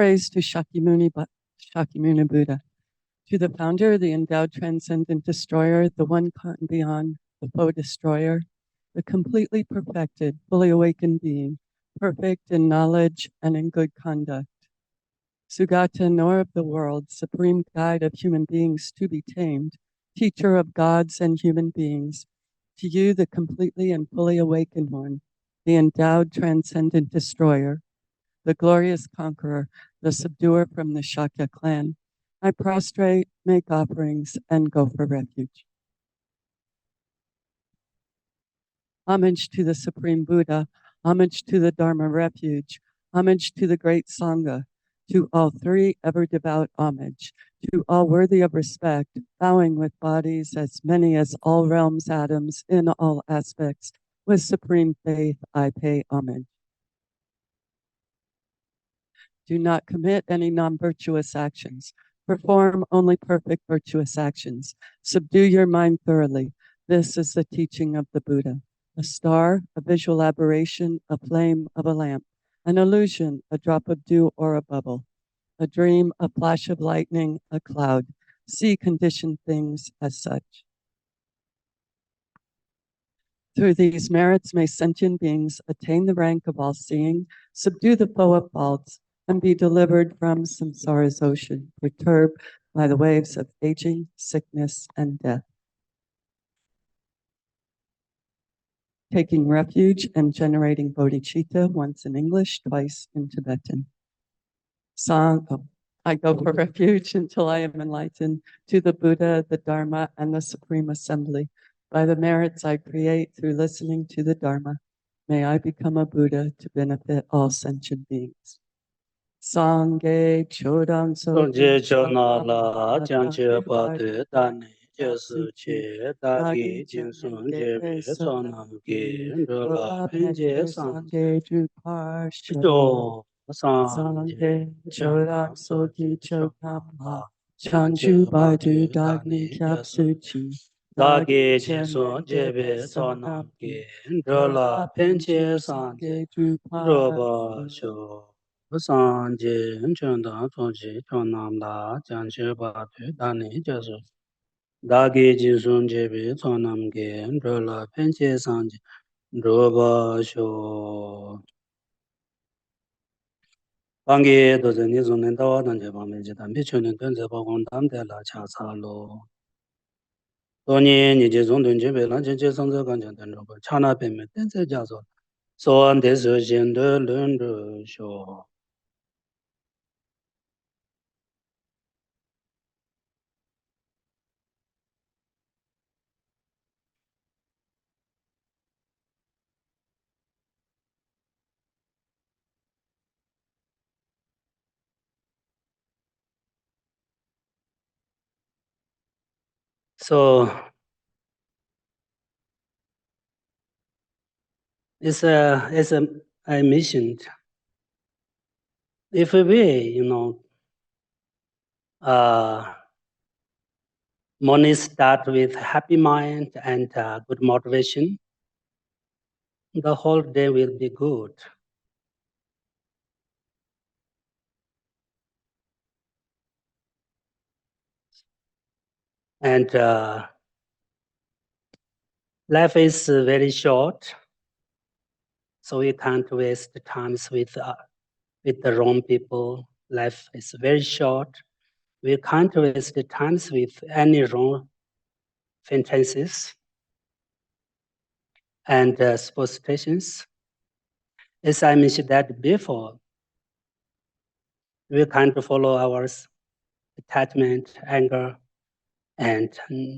Praise to Shakyamuni Buddha, to the founder, the endowed transcendent destroyer, the one caught and beyond, the foe destroyer, the completely perfected, fully awakened being, perfect in knowledge and in good conduct. Sugata, knower of the world, supreme guide of human beings to be tamed, teacher of gods and human beings, to you, the completely and fully awakened one, the endowed transcendent destroyer, the glorious conqueror, the subduer from the Shakya clan, I prostrate, make offerings, and go for refuge. Homage to the Supreme Buddha, homage to the Dharma refuge, homage to the great Sangha, to all three ever devout homage, to all worthy of respect, bowing with bodies as many as all realms atoms in all aspects, with supreme faith I pay homage. Do not commit any non-virtuous actions. Perform only perfect virtuous actions. Subdue your mind thoroughly. This is the teaching of the Buddha. A star, a visual aberration, a flame of a lamp, an illusion, a drop of dew or a bubble, a dream, a flash of lightning, a cloud. See conditioned things as such. Through these merits may sentient beings attain the rank of all-seeing, subdue the foe of faults, and be delivered from samsara's ocean, perturbed by the waves of aging, sickness, and death. Taking refuge and generating bodhicitta, once in English, twice in Tibetan. I go for refuge until I am enlightened to the Buddha, the Dharma, and the Supreme Assembly. By the merits I create through listening to the Dharma, may I become a Buddha to benefit all sentient beings. Sangye chodam Sangye chonala janche padu dani jesu che dagi jinsun jebe sonam ge ndola penje sangye jo sangye chodam soki chokam la chanchu badu dagni kyapsuchi dagi jinsun jebe sonam ge ndola penje sangye roba sho Sanje Chanda Toji Chonamla Janche Batu Dani Jasu Dagi Jisun Jebi Chonamge Drola Penche Sanje Droba Sho Bangi Dozeni Zunin Dawa Danje Bamiji Dambi Chunin Dunze Bakon Damde La Chasalo Doni Nije Zundun Jebi Lanche Sanze Ganjan Droba Chana Peme Tense Jaso So An Desu Jende Lundu Sho So as I mentioned, if we, morning start with happy mind and good motivation, the whole day will be good. And life is very short, so we can't waste times with the wrong people. Life is very short. We can't waste times with any wrong fantasies and superstitions. As I mentioned that before, we can't follow our attachment, anger, and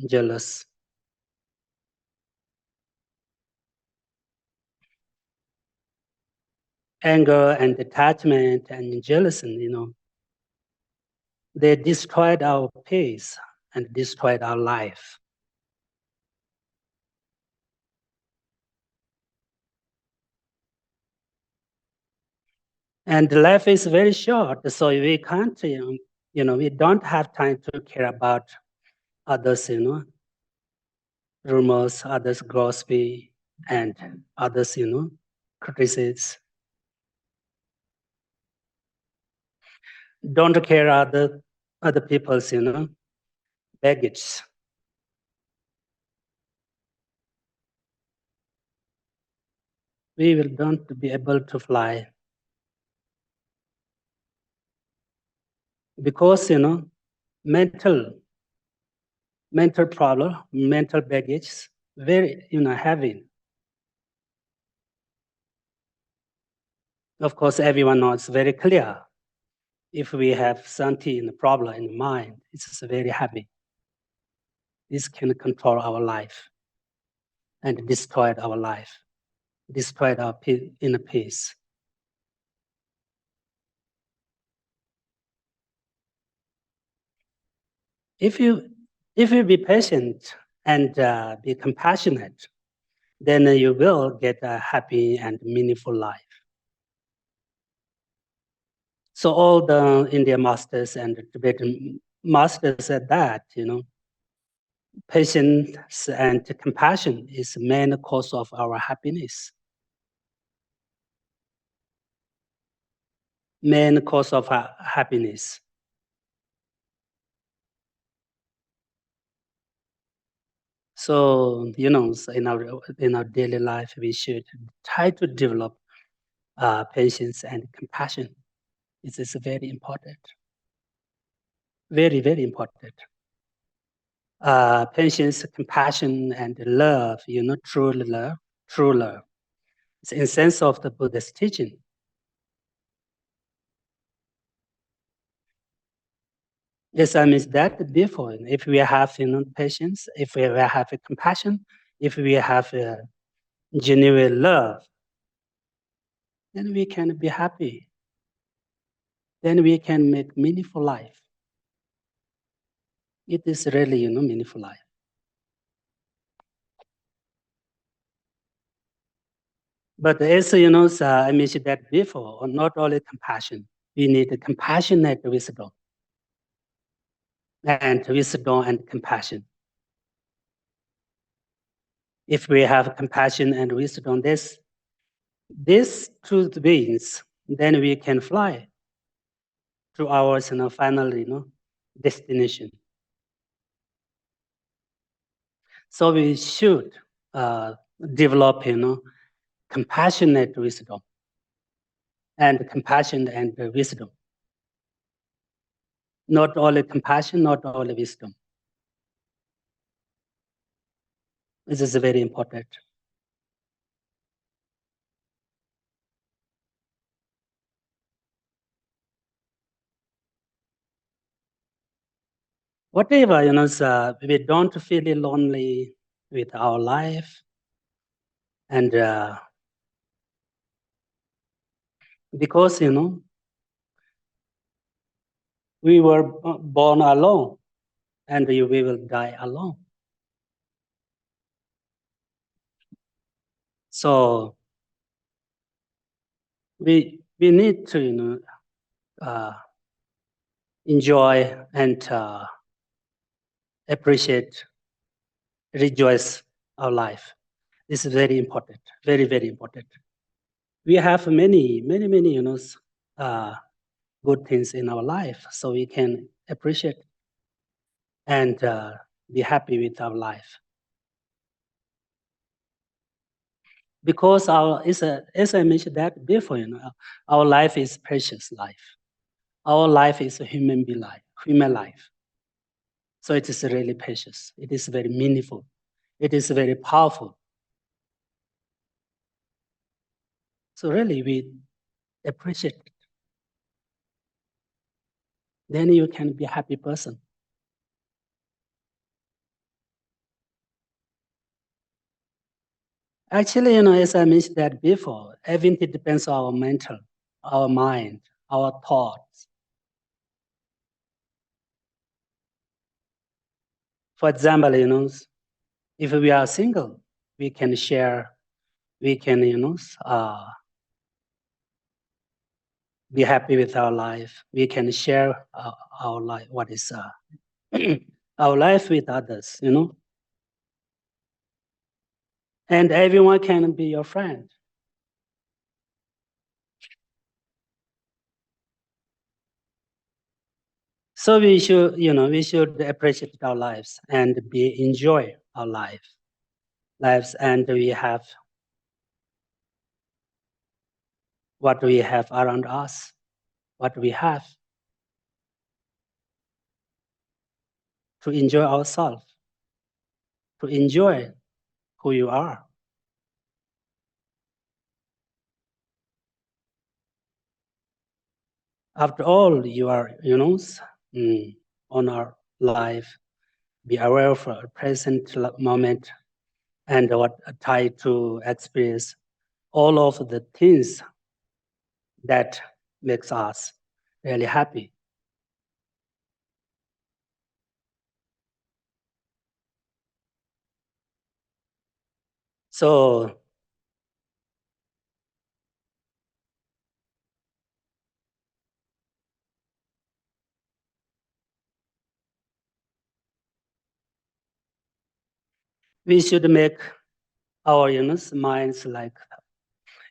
jealous. Anger and attachment and jealousy, they destroyed our peace and destroyed our life. And life is very short, so we can't, we don't have time to care about others, rumors, others gossiping, and others, criticisms. don't care other people's, baggage. We will not be able to fly because, mental problem, mental baggage, very, heavy. Of course, everyone knows very clear. If we have something, problem in the mind, it's very heavy. This can control our life and destroy our life, destroy our inner peace. If you be patient and be compassionate, then you will get a happy and meaningful life. So all the Indian masters and Tibetan masters said that, patience and compassion is the main cause of our happiness. Main cause of our happiness. So, in our daily life, we should try to develop patience and compassion. It is very important. Very, very important. Patience, compassion, and love, true love, true love. It's in sense of the Buddha's teaching. Yes, I mean that before. If we have, patience, if we have a compassion, if we have a genuine love, then we can be happy. Then we can make meaningful life. It is really, meaningful life. But as I mentioned that before, not only compassion, we need a compassionate wisdom. And wisdom and compassion. If we have compassion and wisdom, this truth beings, then we can fly to our final destination. So we should develop compassionate wisdom and compassion and wisdom. Not only compassion, not only wisdom. This is very important. Whatever, we don't feel lonely with our life. And because, we were born alone and we will die alone. So we need to, enjoy and appreciate, rejoice our life. This is very important, very, very important. We have many, good things in our life, so we can appreciate and be happy with our life. Because as I mentioned that before, our life is precious life. Our life is a human life. So it is really precious. It is very meaningful. It is very powerful. So really, we appreciate it. Then you can be a happy person. Actually, as I mentioned that before, everything depends on our mental, our mind, our thoughts. For example, if we are single, we can share, we can, be happy with our life. We can share our life, what is our life with others, And everyone can be your friend. So we should, we should appreciate our lives and enjoy our lives, and we have what we have around us, what we have to enjoy ourselves, to enjoy who you are. After all, you are, on our life, be aware of our present moment and what try to experience all of the things that makes us really happy. So we should make our minds like,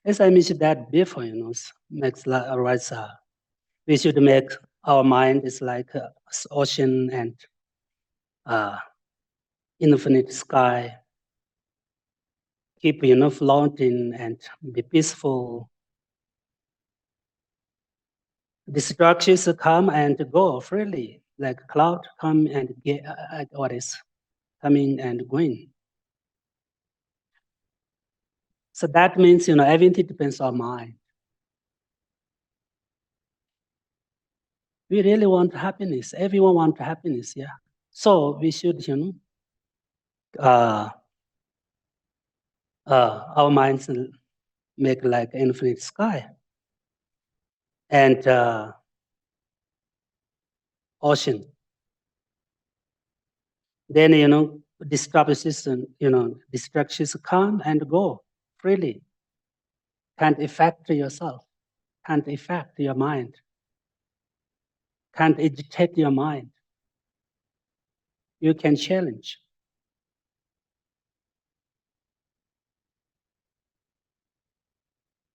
as I mentioned that before, makes right. We should make our mind is like ocean and infinite sky. Keep floating and be peaceful. Distractions come and go freely, like cloud come and get what is coming and going. So that means everything depends on mind. We really want happiness. Everyone wants happiness, yeah. So we should, our minds make like infinite sky and ocean. Then distractions, distractions come and go freely. Can't affect yourself. Can't affect your mind. Can't agitate your mind. You can challenge.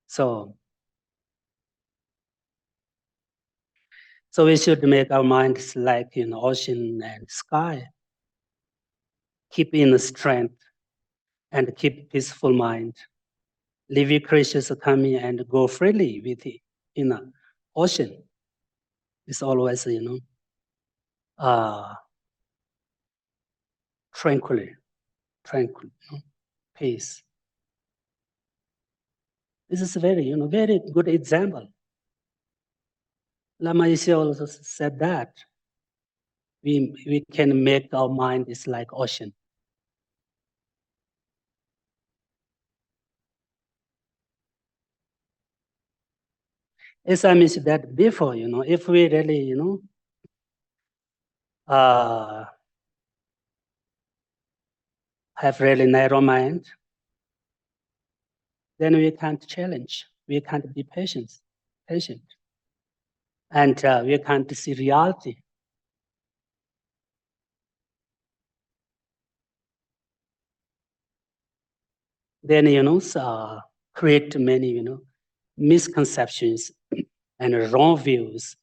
So we should make our minds like ocean and sky. Keep in strength and keep peaceful mind. Living creatures come in and go freely with the ocean. It's always tranquil, peace. This is a very good example. Lama also said that we can make our mind is like ocean. As I mentioned that before, if we really, have really narrow mind, then we can't challenge. We can't be patient, and we can't see reality. Then create many misconceptions and wrong views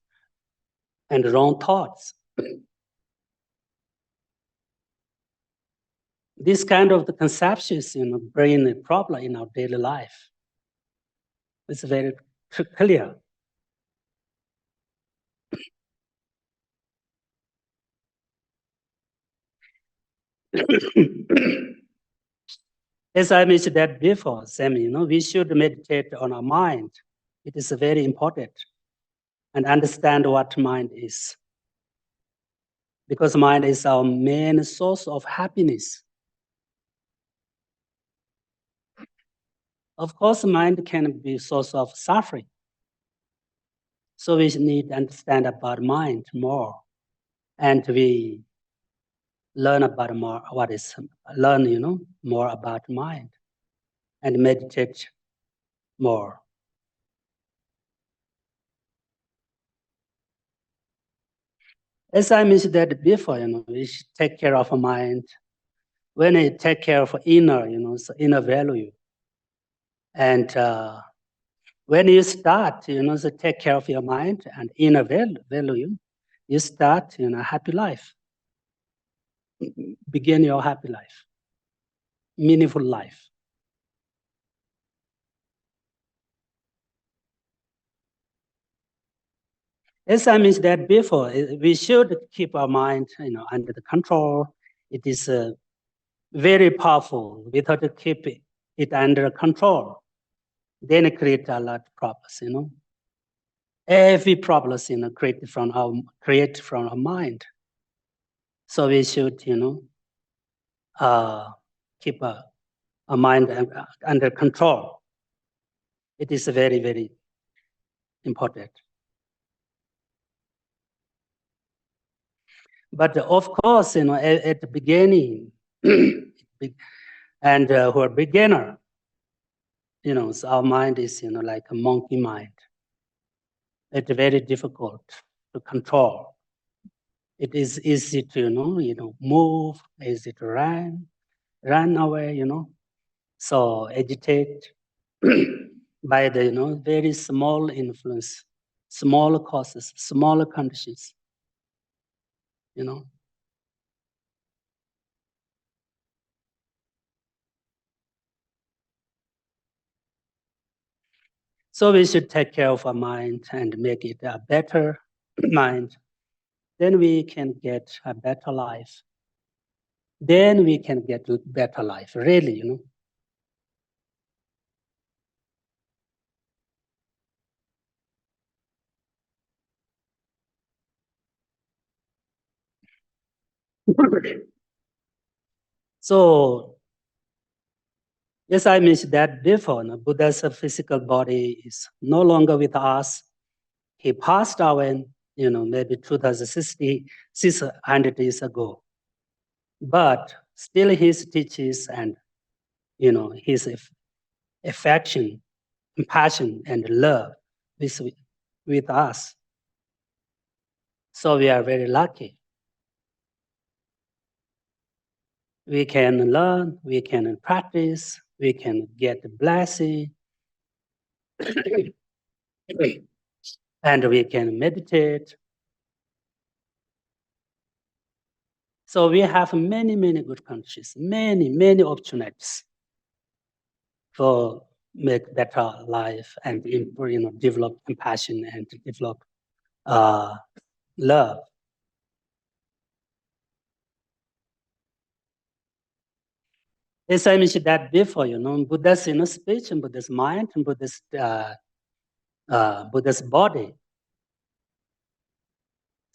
and wrong thoughts. This kind of the conceptions bring a problem in our daily life. It's very clear. As I mentioned that before, Sam, we should meditate on our mind. It is very important and understand what mind is. Because mind is our main source of happiness. Of course, mind can be source of suffering. So we need to understand about mind more. And we learn about more more about mind and meditate more. As I mentioned that before, we should take care of our mind. When we take care of inner, so inner value. And when you start, to take care of your mind and inner value, you start, happy life. Begin your happy life, meaningful life. As I mentioned before, we should keep our mind, under the control. It is very powerful. Without keep it under control, then it create a lot of problems. Every problem, create from our mind. So we should, keep a mind under control. It is very, very important. But of course, at the beginning, and who are beginner, so our mind is, like a monkey mind. It's very difficult to control. It is easy to, move, easy to run away, So agitate by the, very small influence, small causes, smaller conditions, So we should take care of our mind and make it a better mind. Then we can get a better life. Then we can get a better life, really, So, yes, I mentioned that before. Buddha's physical body is no longer with us. He passed away, maybe 600 years ago. But still his teachings and, his affection, compassion, and love with us. So we are very lucky. We can learn, we can practice, we can get blessing, and we can meditate. So we have many, many good conditions, many, many opportunities for make better life and improve, develop compassion and develop love. As I mentioned that before, Buddha's speech and Buddha's mind and Buddha's body,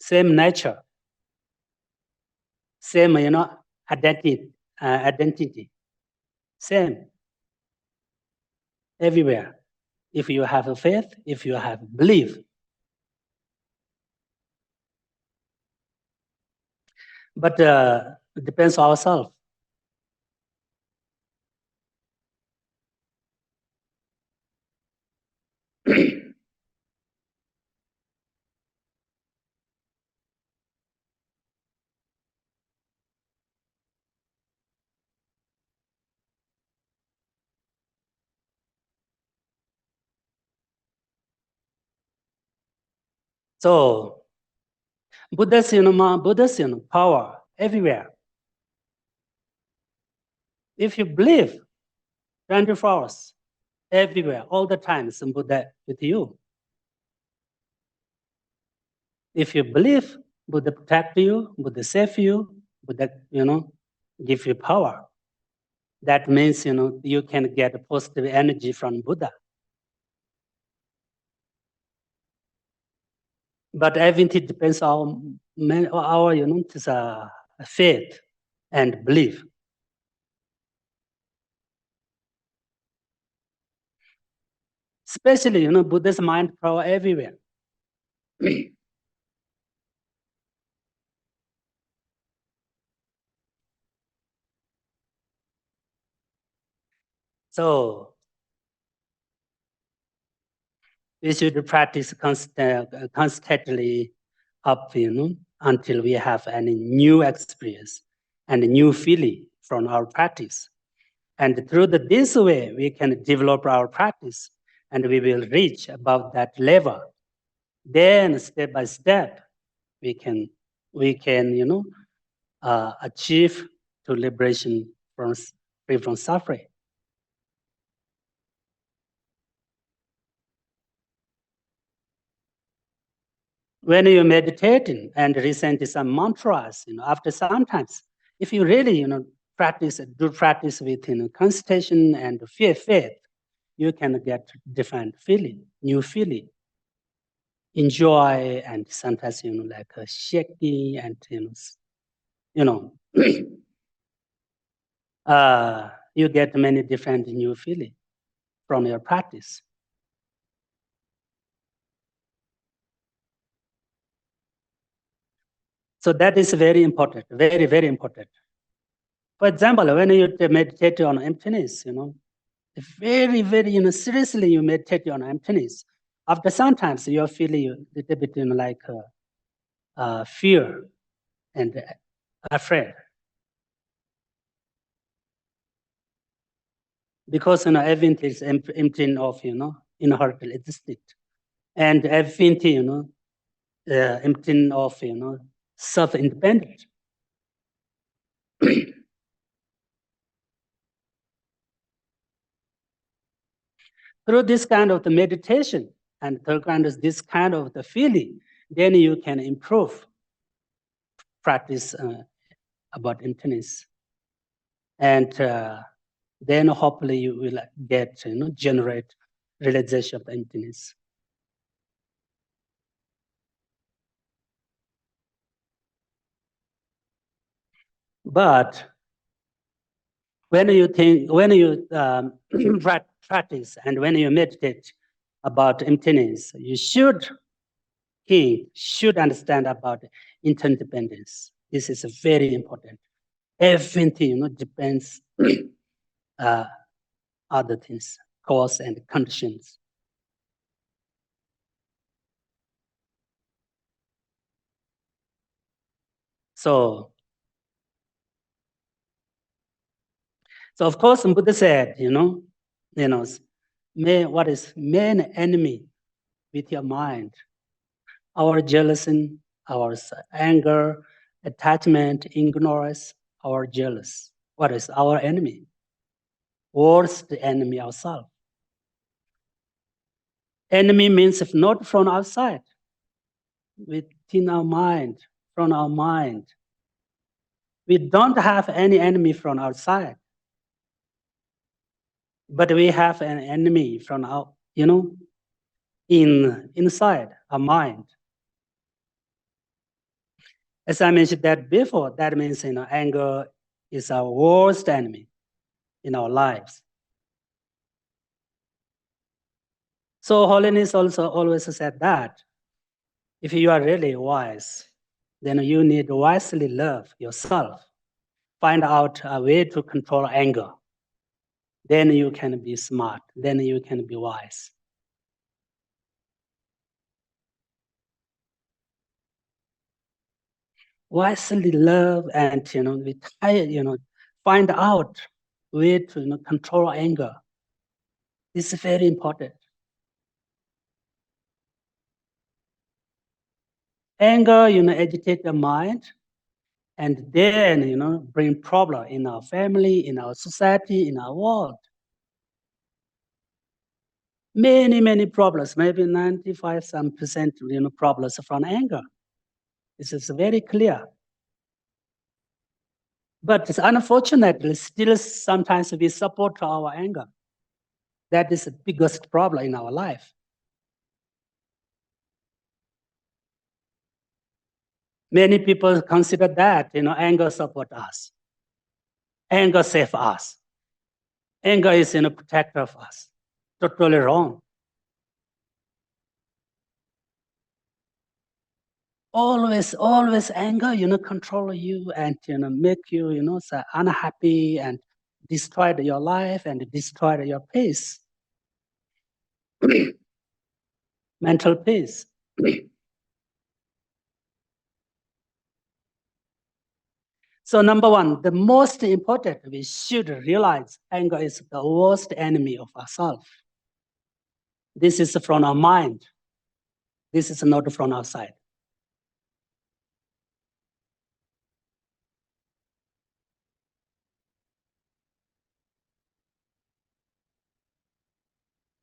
same nature, same, identity, same everywhere. If you have a faith, if you have belief. But it depends on ourselves. So Buddha's, Buddha's power everywhere. If you believe, 24 hours, everywhere, all the time, some Buddha with you. If you believe, Buddha protect you, Buddha save you, Buddha, give you power. That means, you can get positive energy from Buddha. But everything depends on our, faith and belief. Especially, Buddha's mind power everywhere. So we should practice constantly up, until we have any new experience and new feeling from our practice. And through this way, we can develop our practice and we will reach above that level. Then step by step, we can achieve to liberation free from suffering. When you're meditating and recite some mantras, after sometimes, if you really, do practice with, concentration and faith, you can get different feeling, new feeling, enjoy, and sometimes, like shaking and, you get many different new feeling from your practice. So that is very important, very, very important. For example, when you meditate on emptiness, very, very, seriously you meditate on emptiness. After sometimes you're feeling a little bit, like fear and afraid. Because, everything is empty of, inherent existence. And everything, empty of, self-independent. Through this kind of the meditation and through this kind of the feeling, then you can improve practice about emptiness. And then hopefully you will get, generate realization of emptiness. But when you practice and when you meditate about emptiness, you should understand about interdependence. This is very important. Everything, depends other things, cause and conditions. So of course, Buddha said, what is main enemy with your mind? Our jealousy, our anger, attachment, ignorance, our jealous. What is our enemy? Worst enemy ourselves. Enemy means if not from outside, within our mind, from our mind. We don't have any enemy from outside, but we have an enemy from our, inside our mind. As I mentioned that before, that means, anger is our worst enemy in our lives. So Holiness also always said that if you are really wise, then you need to wisely love yourself. Find out a way to control anger. Then you can be smart. Then you can be wise. Wisely love and, find out way to, control anger. This is very important. Anger, agitate the mind, and then, bring problem in our family, in our society, in our world. Many, many problems, maybe 95% problems from anger. This is very clear. But unfortunately, still sometimes we support our anger. That is the biggest problem in our life. Many people consider that, anger support us. Anger save us. Anger is, protector of us. Totally wrong. Always anger, control you and, make you, so unhappy and destroy your life and destroy your peace. Mental peace. So number one, the most important, we should realize anger is the worst enemy of ourselves. This is from our mind. This is not from outside.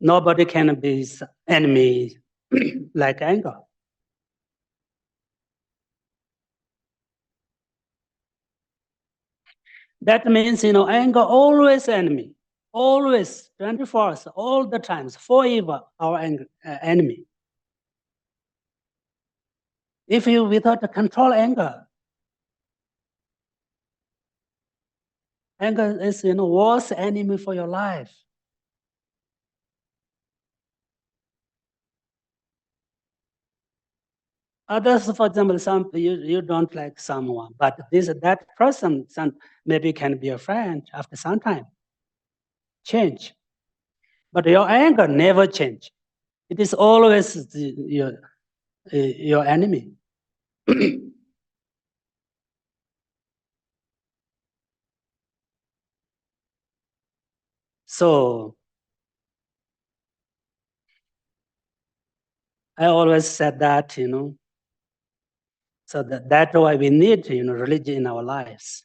Nobody can be enemy like anger. That means, anger always enemy, always 24 hours, all the times, forever our enemy. If you without control anger is, worst enemy for your life. Others, for example, you don't like someone, but that person maybe can be a friend after some time. Change. But your anger never change. It is always your enemy. So I always said that, so that's why we need, religion in our lives.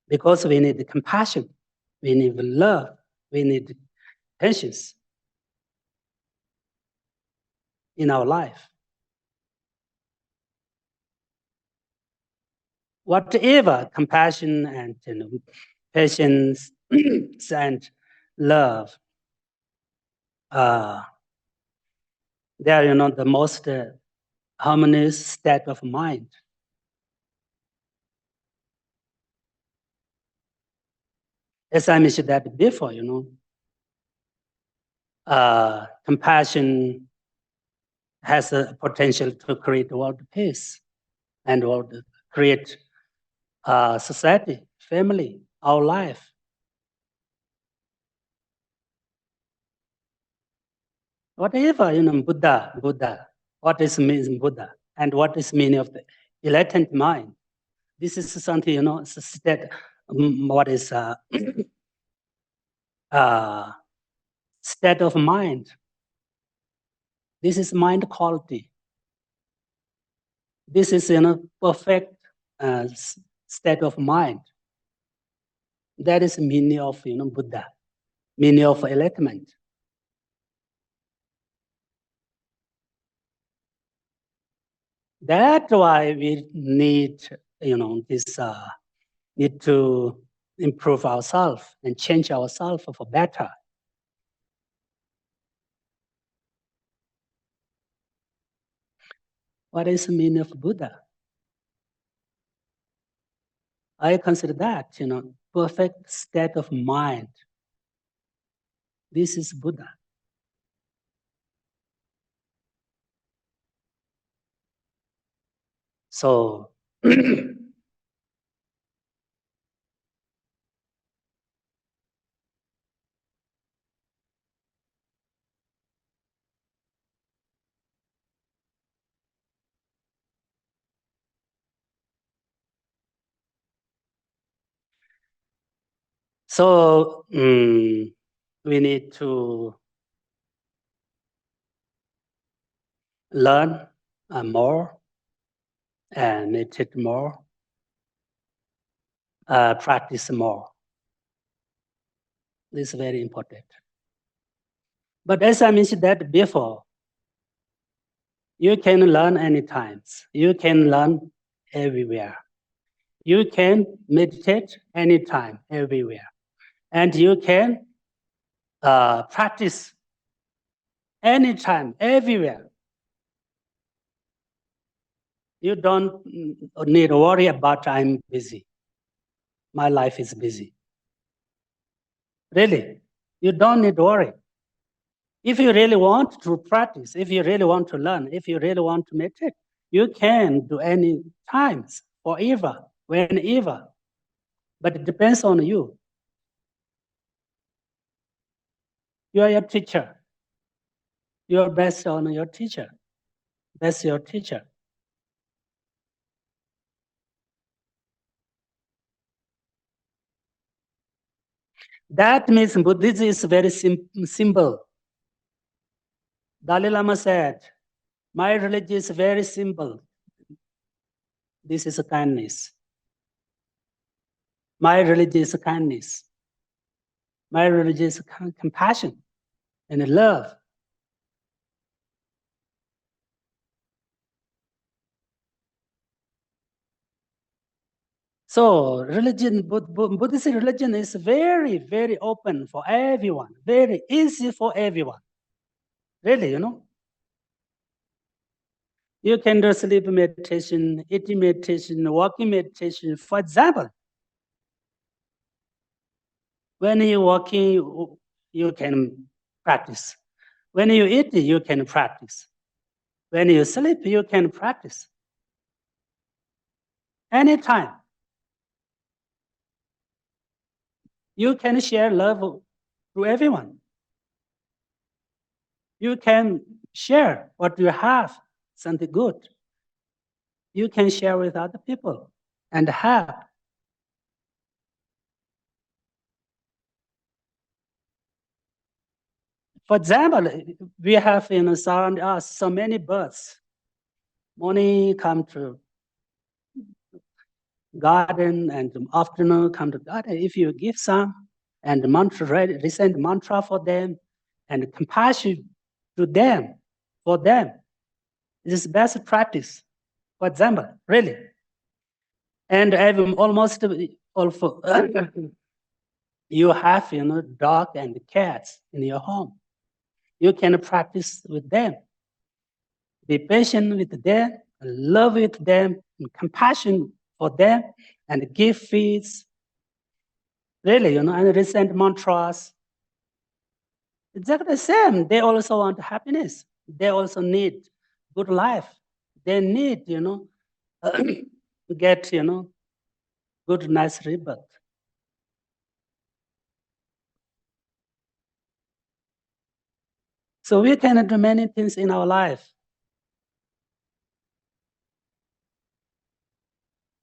Because we need compassion, we need love, we need patience in our life. Whatever compassion and patience and love, they are, the most harmonious state of mind. As I mentioned that before, compassion has a potential to create world peace and create society, family, our life. Whatever, Buddha, what is means Buddha, and what is meaning of the enlightened mind. This is something, state, what is state of mind. This is mind quality. This is, perfect state of mind. That is meaning of, Buddha, meaning of enlightenment. That's why we need, this need to improve ourselves and change ourselves for better. What is the meaning of Buddha? I consider that, perfect state of mind. This is Buddha. So, we need to learn more and meditate more, practice more. This is very important. But as I mentioned that before, you can learn anytime. You can learn everywhere. You can meditate anytime, everywhere. And you can practice anytime, everywhere. You don't need to worry about I'm busy. My life is busy. Really, you don't need to worry. If you really want to practice, if you really want to learn, if you really want to meditate, you can do any times, forever, whenever. But it depends on you. You are your teacher. You are best on your teacher. That's your teacher. That means Buddhism is very simple. Dalai Lama said, my religion is very simple. This is kindness. My religion is kindness. My religion is compassion. and love. So religion, Buddhist religion is very, very open for everyone, very easy for everyone. Really, you know. You can do sleep meditation, eating meditation, walking meditation. For example, when you're walking, you can practice. When you eat, you can practice. When you sleep, you can practice. Anytime. You can share love to everyone. You can share what you have, something good. You can share with other people and have. For example, we have surround us so many birds. Morning come to garden and afternoon come to garden. If you give some and mantra, recent mantra for them and compassion to them, for them, this is best practice. For example, really. And I'm almost also you have dog and cats in your home. You can practice with them. Be patient with them, love with them, and compassion for them, and give feeds. Really, and recent mantras. Exactly the same. They also want happiness. They also need good life. They need, get, good, nice rebirth. So we can do many things in our life.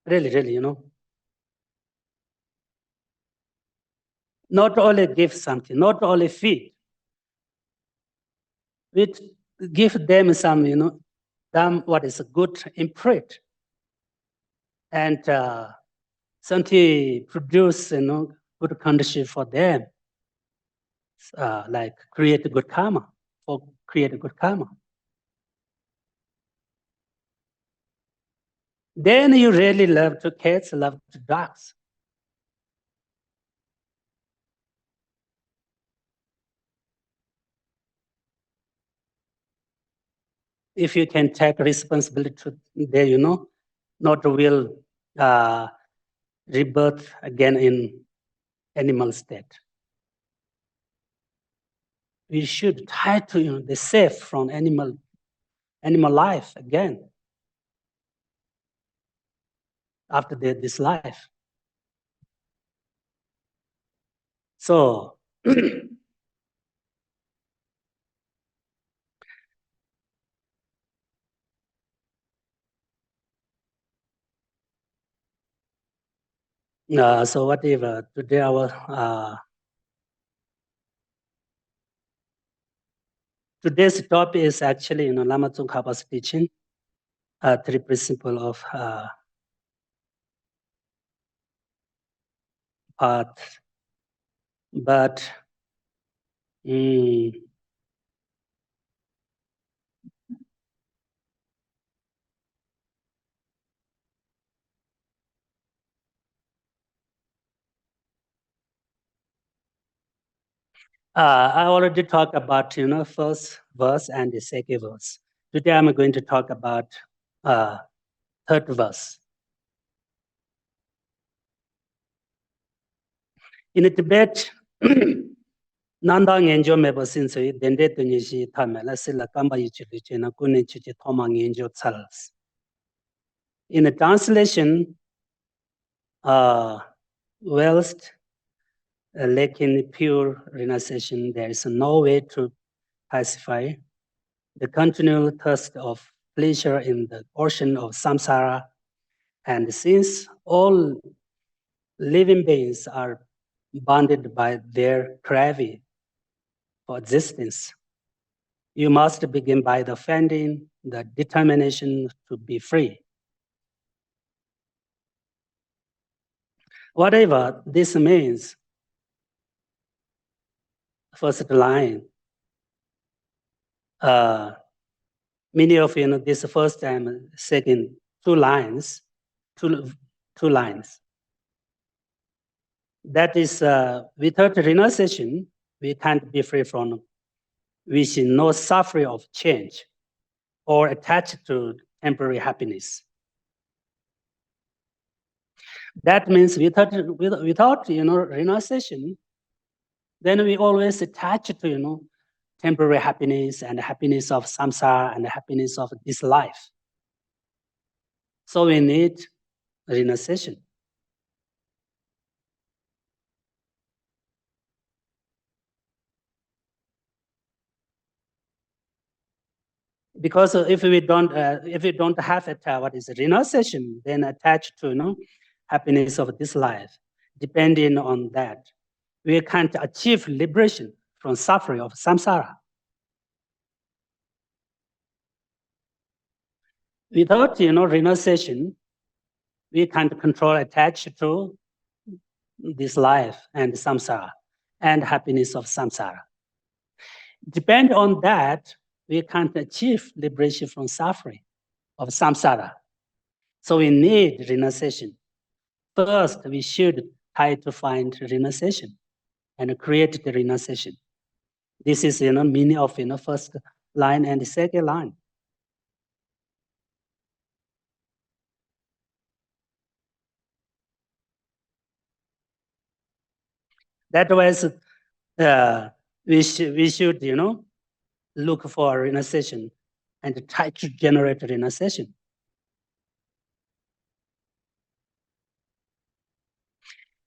Really, Not only give something, not only feed. We give them some, them what is good imprint. And something produce, good condition for them. Like create good karma, or create good karma. Then you really love to cats, love to dogs. If you can take responsibility to there, not will rebirth again in animal state. We should try to be safe from animal life again after this life. So so whatever today our today's topic is actually Lama Tsongkhapa's teaching, three principles of path. But I already talked about first verse and the second verse. Today I'm going to talk about third verse. In Tibet, Nanda ngenjo meba sinso dende tunyishi tamela sila kamba yichilichi na kuni chichi thoma ngenjo tsals. In the translation, whilst lacking pure renunciation, there is no way to pacify the continual thirst of pleasure in the ocean of samsara. And since all living beings are bounded by their craving for existence, you must begin by finding the determination to be free. Whatever this means, first line, many of this first and second two lines. That is, without renunciation, we can't be free from wishing no suffering of change or attached to temporary happiness. That means without renunciation, then we always attach to temporary happiness and happiness of samsara and happiness of this life. So we need renunciation. Because if we don't have what is renunciation, then attached to happiness of this life, depending on that, we can't achieve liberation from suffering of samsara. Without renunciation, we can't control attached to this life and samsara and happiness of samsara. Depend on that, we can't achieve liberation from suffering of samsara. So we need renunciation. First, we should try to find renunciation and create the renunciation. This is meaning of first line and the second line. That was we should look for renunciation and try to generate renunciation.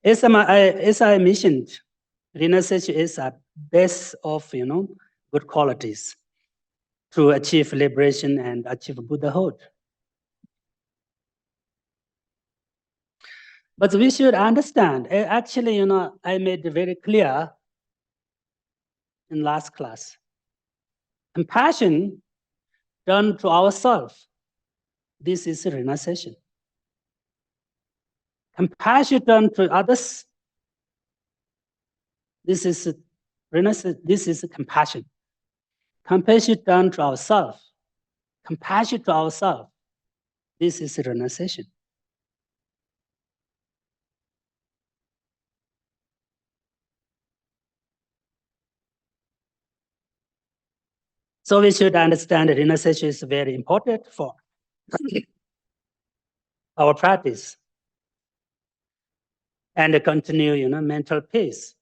As I mentioned, renunciation is a base of good qualities to achieve liberation and achieve Buddhahood. But we should understand, actually, I made it very clear in last class. Compassion done to ourselves, this is renunciation. Compassion done to others, this is renunciation. This is compassion. Compassion done to ourselves, compassion to ourselves, this is renunciation. So we should understand that renunciation is very important for our practice and continue, mental peace.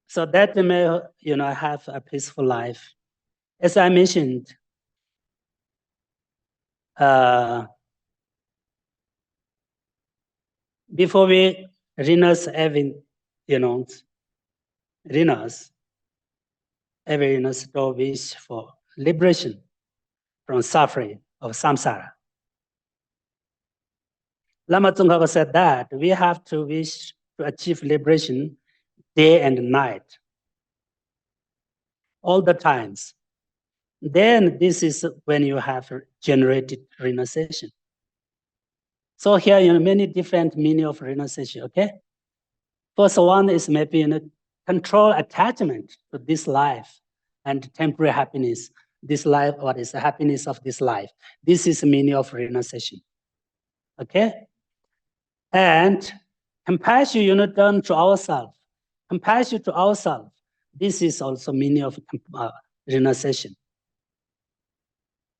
So that we may, have a peaceful life. As I mentioned, before we renounce every, renounce every still wish for liberation from suffering of samsara. Lama Tsongkhapa said that we have to wish to achieve liberation day and night, all the times. Then this is when you have generated renunciation. So here, many different meaning of renunciation, okay? First one is maybe control attachment to this life and temporary happiness. This life, what is the happiness of this life? This is meaning of renunciation, okay? And compassion, done to ourselves. Compassion to ourselves. This is also meaning of renunciation.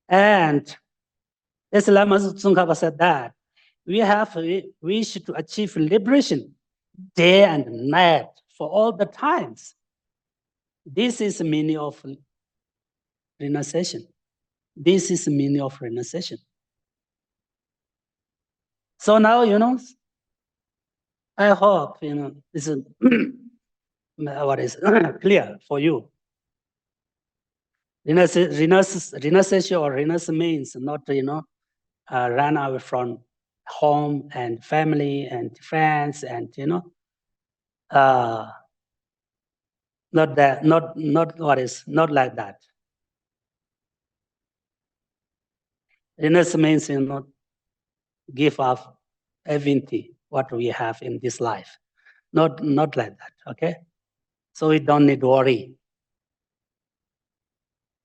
And as Lama Tsongkhapa said that, we wish to achieve liberation day and night for all the times. This is the meaning of renunciation. This is the meaning of renunciation. So now, I hope, this is what is clear for you. Renunciation or renounce means not, run away from home and family and friends and, not that, not like that. Renounce means, give up everything what we have in this life. Not like that, okay? So we don't need to worry.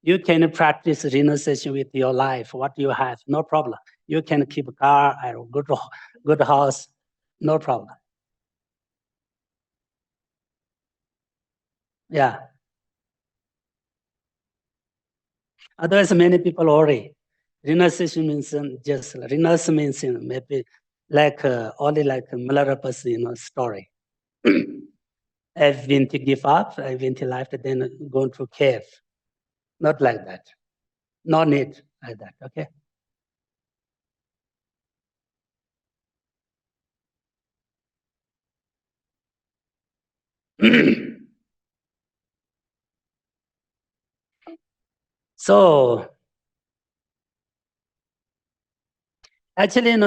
You can practice renunciation with your life, what you have, no problem. You can keep a car or good house, no problem. Yeah. Otherwise, many people worry. Renunciation means just renunciation means maybe like only like a Milarepa's story. I've been to give up, I've been to life, then go to cave. Not like that. No need like that. Okay. So actually,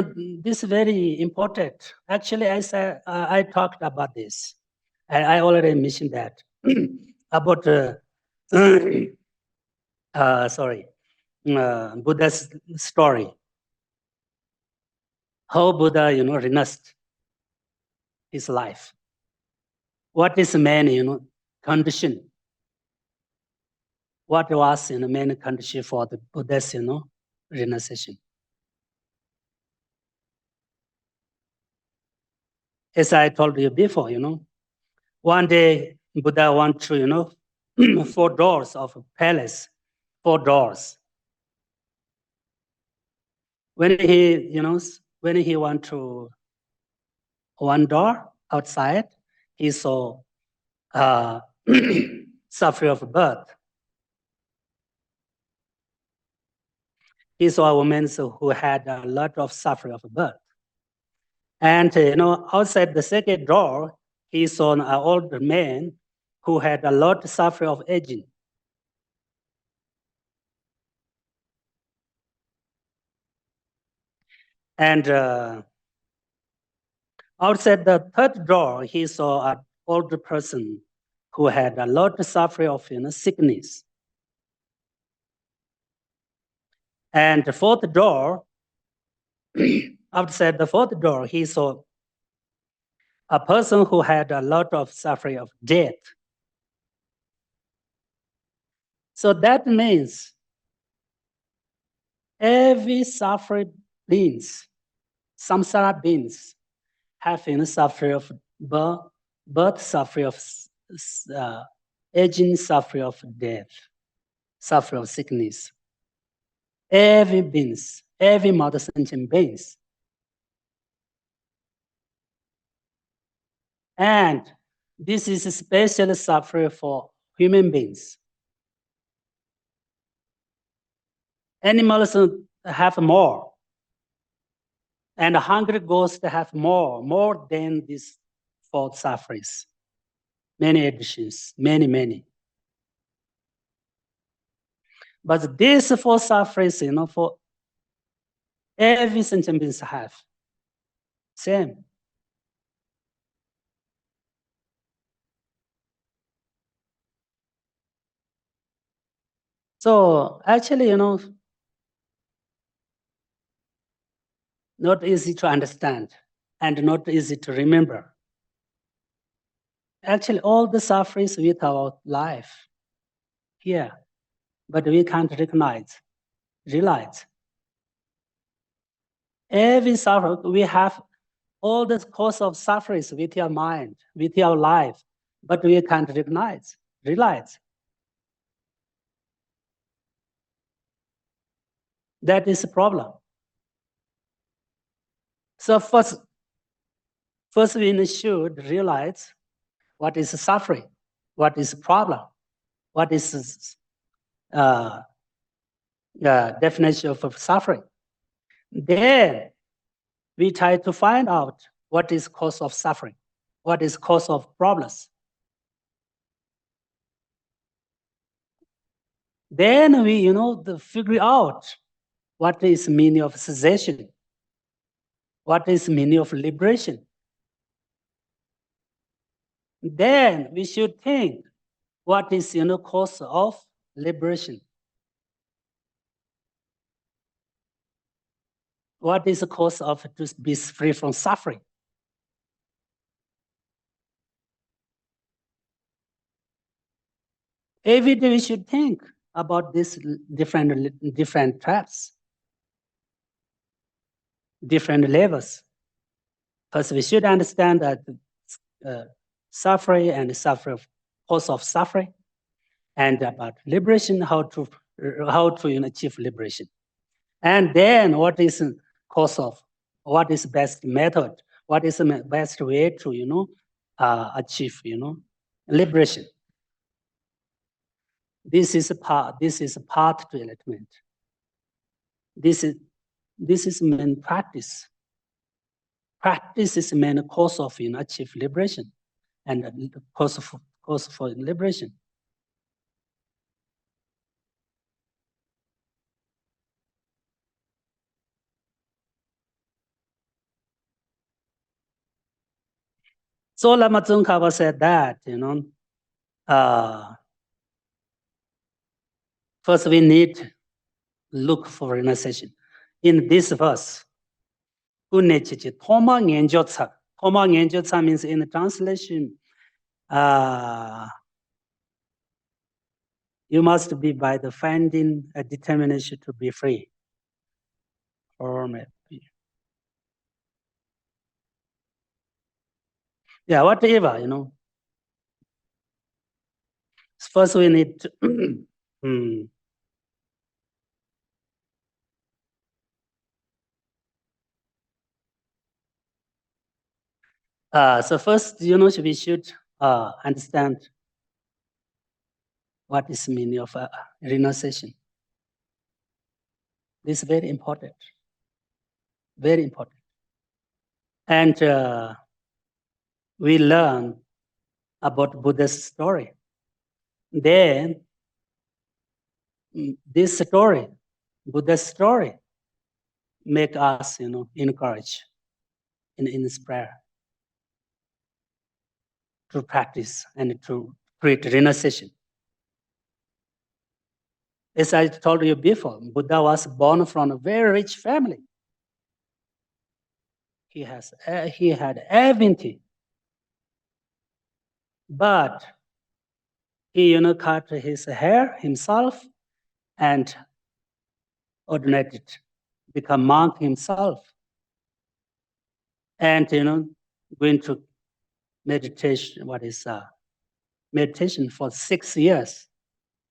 this is very important. Actually, I talked about this. I already mentioned that about Buddha's story. How Buddha, renounced his life. What is main, condition? What was the main condition for the Buddha's, renunciation? As I told you before, one day Buddha went to, 4 doors of a palace, 4 doors. When he went to one door outside, he saw suffering of birth. He saw a woman who had a lot of suffering of birth. And outside the second door, he saw an old man who had a lot of suffering of aging. And outside the third door, he saw an older person who had a lot of suffering of sickness. And the fourth door, outside the fourth door, he saw a person who had a lot of suffering of death. So that means every suffering beings, samsara beings, have suffering of birth, suffering of aging, suffering of death, suffering of sickness. Every beings, every mother sentient beings. And this is especially suffering for human beings. Animals have more. And hungry ghosts have more than these 4 sufferings. Many additions, many. But these 4 sufferings, for every sentient beings have. Same. So actually, not easy to understand and not easy to remember. Actually, all the sufferings with our life here, but we can't realize. Every suffering, we have all the cause of sufferings with your mind, with your life, but we can't realize. That is a problem. So first we should realize what is suffering, what is problem, what is definition of suffering. Then we try to find out what is cause of suffering, what is cause of problems. Then we, figure out what is meaning of cessation, what is meaning of liberation. Then we should think what is, cause of liberation. What is the cause of to be free from suffering? Every day we should think about these different traps, different levels. Because we should understand that suffering and suffering, cause of suffering, and about liberation, how to achieve liberation. And then what is cause of, what is best method, what is the best way to achieve liberation. This is a path to enlightenment. This is main practice. Practice is main cause of achieve liberation, and cause for liberation. So Lama Tsongkhapa said that, first we need to look for renunciation. In this verse, Thoma Ngenjotsa. Thoma Ngenjotsa means in the translation, you must be by the finding a determination to be free. Or maybe. Yeah, whatever, First we need to so first, we should understand what is meaning of renunciation. This is very important. Very important. And we learn about Buddha's story. Then this story, Buddha's story, make us, encourage and inspire to practice and to create renunciation. As I told you before, Buddha was born from a very rich family. He had everything, but he, cut his hair himself and ordinated, become monk himself, and going to meditation. Meditation for 6 years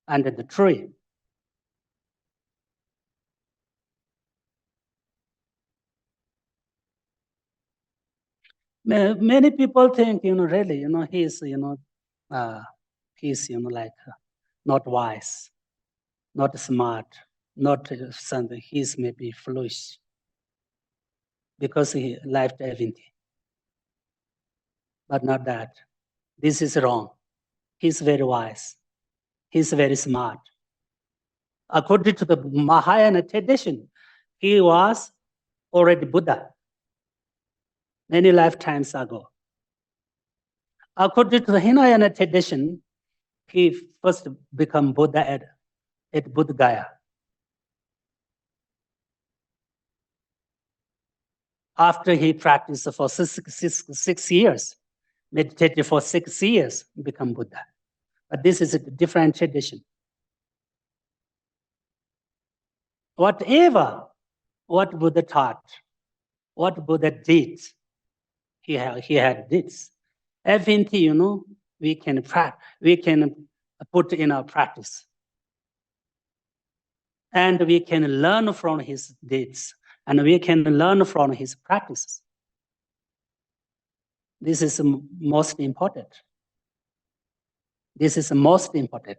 under the tree. Many people think, really, he's, he's, like not wise, not smart, not something. He's maybe foolish because he left everything. But not that. This is wrong. He's very wise. He's very smart. According to the Mahayana tradition, he was already Buddha many lifetimes ago. According to the Hinayana tradition, he first became Buddha at Buddha Gaya. After he practiced for 6 years, meditated for 6 years, become Buddha. But this is a different tradition. Whatever, what Buddha taught, what Buddha did, he had this. Everything, we can put in our practice. And we can learn from his deeds, and we can learn from his practices. This is most important. This is most important.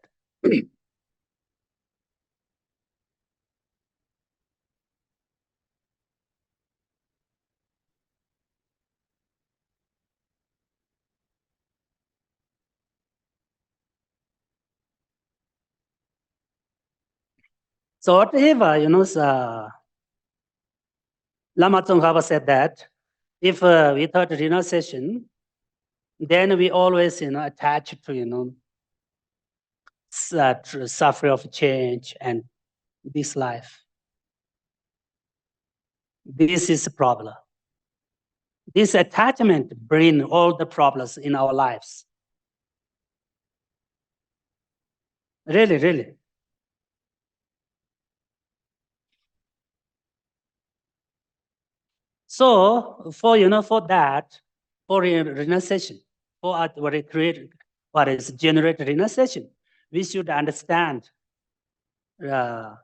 So whatever, Lama Tsongkhapa said that if without renunciation, then we always, attach to, suffer of change and this life. This is a problem. This attachment brings all the problems in our lives. Really, really. So for for that, for renunciation, for what it create, what is generate renunciation, we should understand the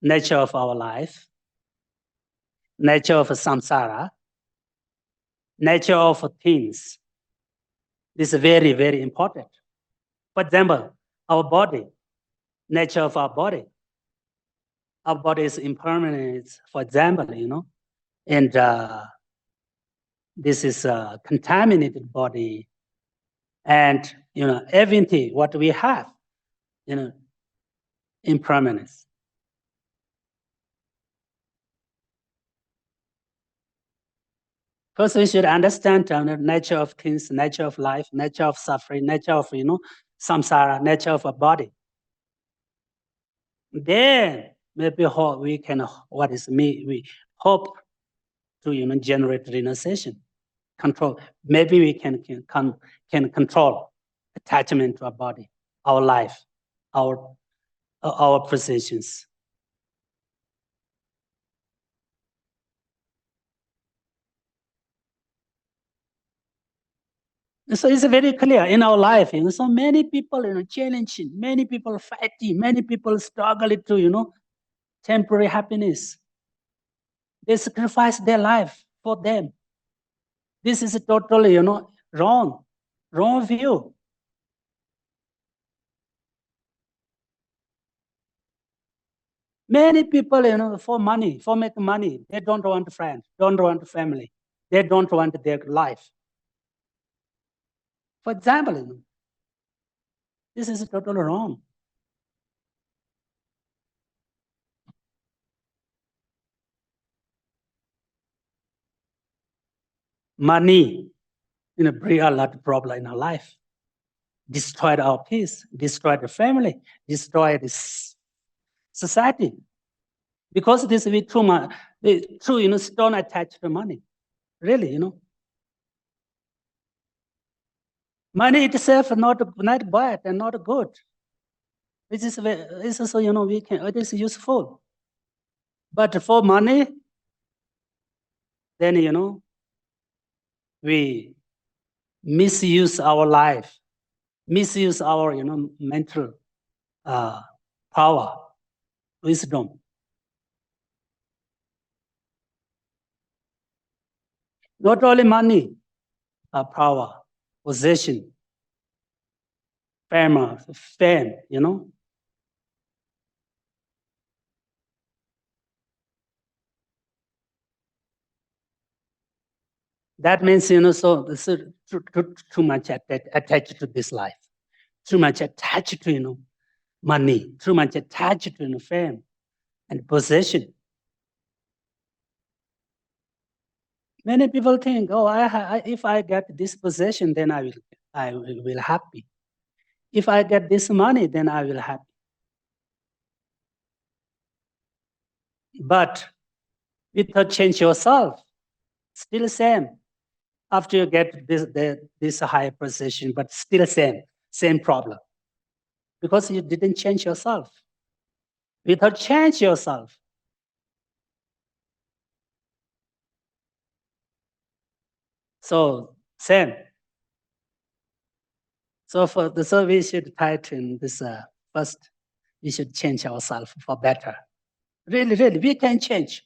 nature of our life, nature of samsara, nature of things. This is very, very important. For example, our body, nature of our body. Our body is impermanent, for example, and this is a contaminated body, and everything what we have, impermanence. First, we should understand the nature of things, nature of life, nature of suffering, nature of samsara, nature of a body. Then maybe we can we hope to generate renunciation, control. Maybe we can control attachment to our body, our life, our possessions. So it's very clear in our life. So many people, challenging, many people fighting, many people struggling to, temporary happiness. They sacrifice their life for them. This is totally, wrong view. Many people, for money, for making money, they don't want friends, don't want family, they don't want their life. For example, this is totally wrong. Money, bring a lot of problem in our life. Destroyed our peace, destroyed the family, destroyed this society. Because this is too much, don't attach to money. Really, Money itself not bad and not good. It is so we can it is useful. But for money, then we misuse our life, misuse our mental power, wisdom. Not only money, power, possession, fame, That means, so this is too much attached to this life, too much attached to, money, too much attached to, fame and possession. Many people think, oh, if I get this possession, then I will happy. If I get this money, then I will happy. But without change yourself, still same. After you get this high position, but still same problem. Because you didn't change yourself. Without change yourself, so same. So we should tighten this first. We should change ourselves for better. Really, really, we can change.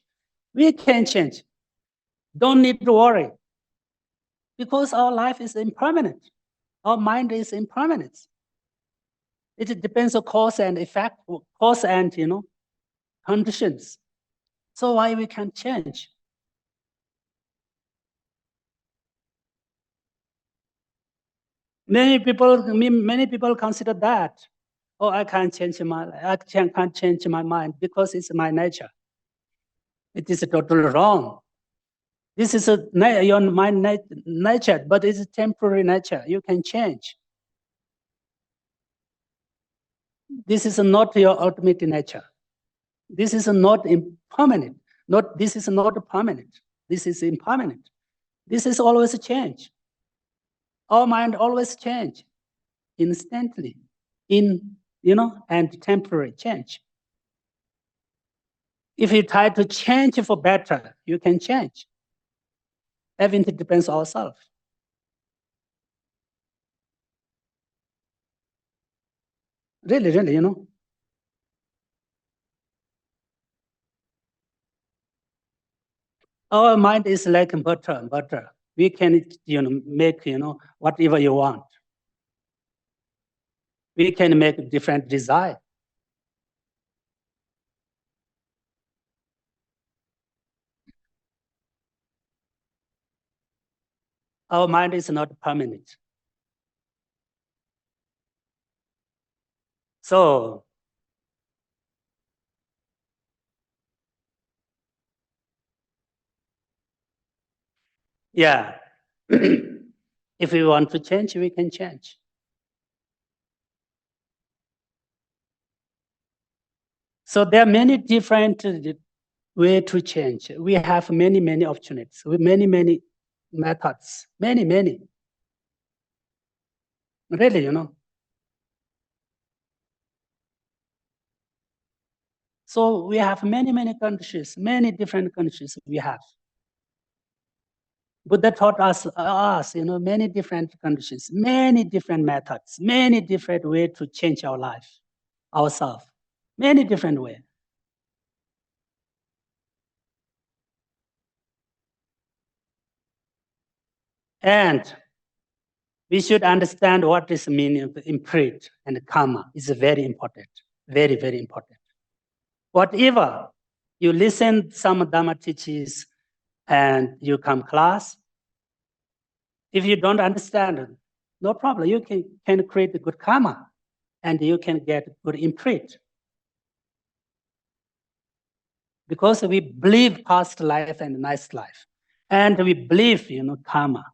We can change. Don't need to worry. Because our life is impermanent. Our mind is impermanent. It depends on cause and effect, cause and conditions. So why we can change? Many people consider that, oh, I can't change my mind because it's my nature. It is totally wrong. This is your mind nature, but it's a temporary nature. You can change. This is not your ultimate nature. This is not impermanent. This is not permanent. This is impermanent. This is always a change. Our mind always change instantly, in, and temporary change. If you try to change for better, you can change. Everything depends on ourselves. Really, Our mind is like butter. We can, make, whatever you want. We can make different design. Our mind is not permanent. So, yeah, if we want to change, we can change. So there are many different ways to change. We have many opportunities, with many methods, many. Really, So we have many countries, many different countries we have. Buddha taught us, many different conditions, many different methods, many different ways to change our life, ourselves, many different ways. And we should understand what is the meaning of imprint and karma is very important, very important. Whatever you listen some Dharma teachings and you come class, if you don't understand, no problem. You can create a good karma and you can get good imprint. Because we believe past life and next life. And we believe, karma.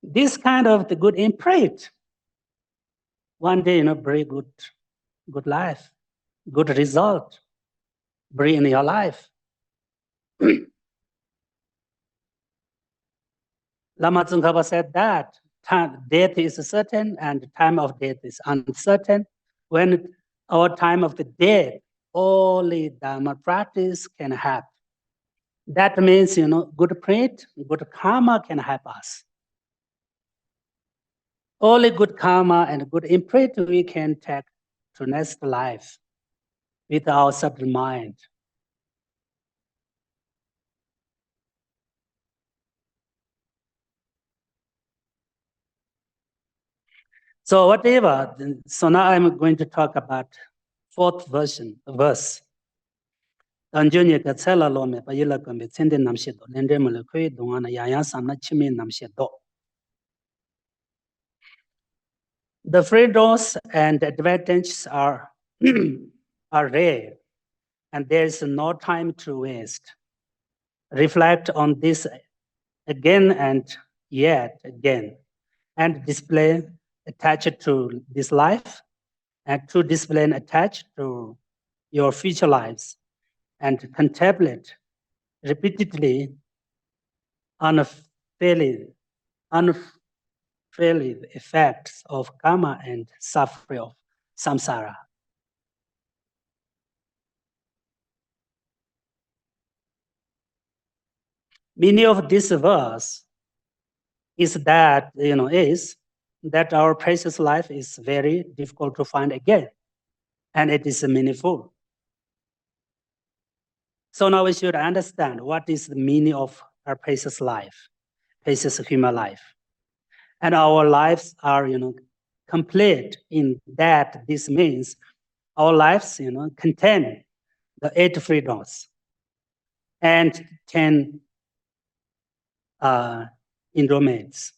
This kind of the good imprint, one day, bring good life, good result, bring in your life. Lama Tsongkhapa said that death is certain and time of death is uncertain. When our time of the death, only Dharma practice can help. That means, good print, good karma can help us. Only good karma and good imprint we can take to next life with our subtle mind. So whatever, so now I'm going to talk about fourth verse. The freedoms and advantages are, are rare, and there is no time to waste. Reflect on this again and yet again, and display attached to this life, and to display attached to your future lives, and contemplate repeatedly unfailing effects of karma and suffering of samsara. Meaning of this verse is that, our precious life is very difficult to find again, and it is meaningful. So now we should understand what is the meaning of our precious life, precious human life. And our lives are, complete in that this means our lives, contain the 8 freedoms and 10 endowments.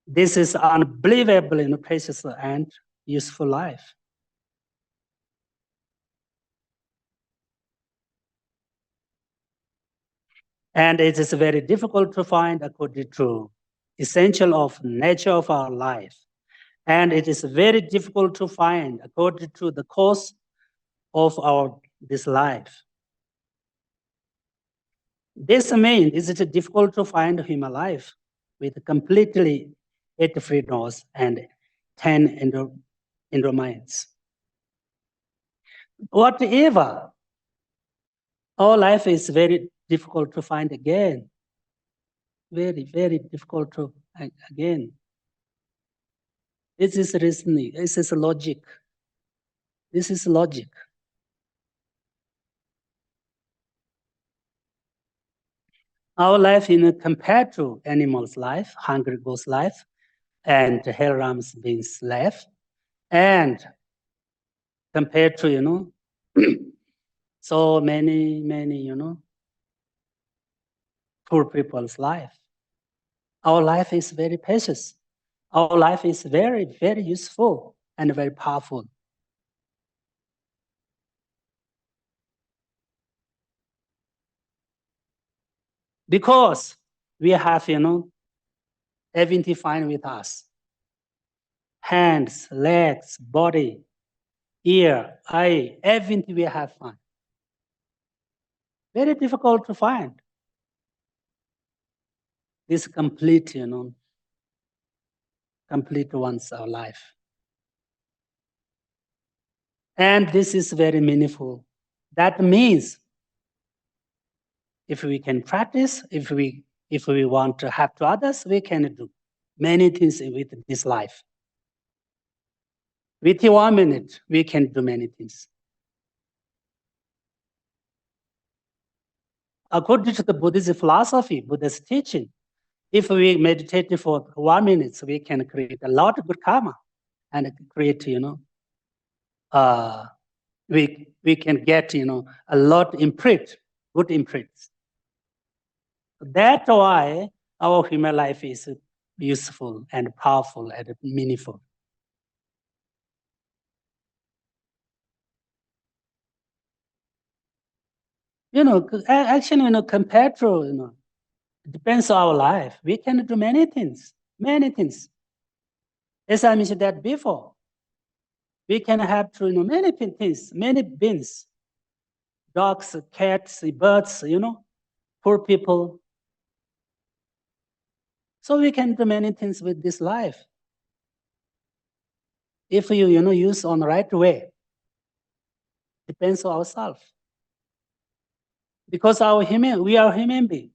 This is unbelievable, precious and useful life. And it is very difficult to find according to essential of nature of our life. And it is very difficult to find according to the course of this life. This means it's difficult to find human life with completely 8 free laws and 10 endowments. Whatever, our life is very difficult to find again. Very, very difficult to again. This is reasoning. This is logic. This is logic. Our life, compared to animals' life, hungry ghost life, and hell rams beings' life, and compared to so many poor people's life, our life is very precious. Our life is very, very useful and very powerful. Because we have, everything fine with us. Hands, legs, body, ear, eye, everything we have fine. Very difficult to find. This complete, complete one's our life. And this is very meaningful. That means if we can practice, if we want to help to others, we can do many things with this life. With 1 minute, we can do many things. According to the Buddhist philosophy, Buddhist teaching, if we meditate for 1 minute, we can create a lot of good karma and create, we can get, a lot imprint, good imprints. That's why our human life is useful and powerful and meaningful. Actually, compared to, it depends on our life. We can do many things, many things. As I mentioned that before, we can have to, many things, many beings, dogs, cats, birds, poor people. So we can do many things with this life. If you, use on the right way, depends on ourselves. Because we are human beings.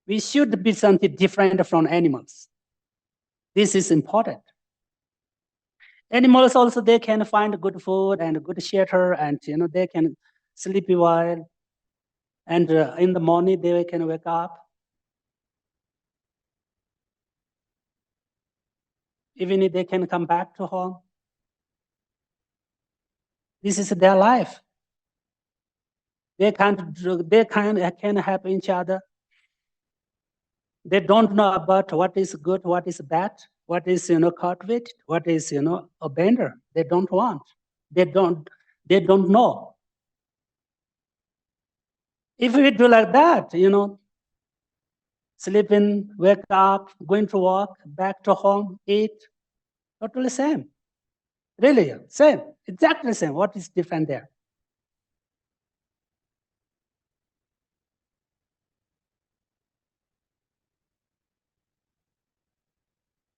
We should be something different from animals. This is important. Animals also, they can find good food and good shelter, and they can sleep a while. And in the morning, they can wake up. Even if they can come back to home. This is their life. They can help each other. They don't know about what is good, what is bad, what is cultivated, what is abandoned. They don't want. They don't know. If we do like that, sleeping, wake up, going to work, back to home, eat, totally same. Really, same, exactly same. What is different there?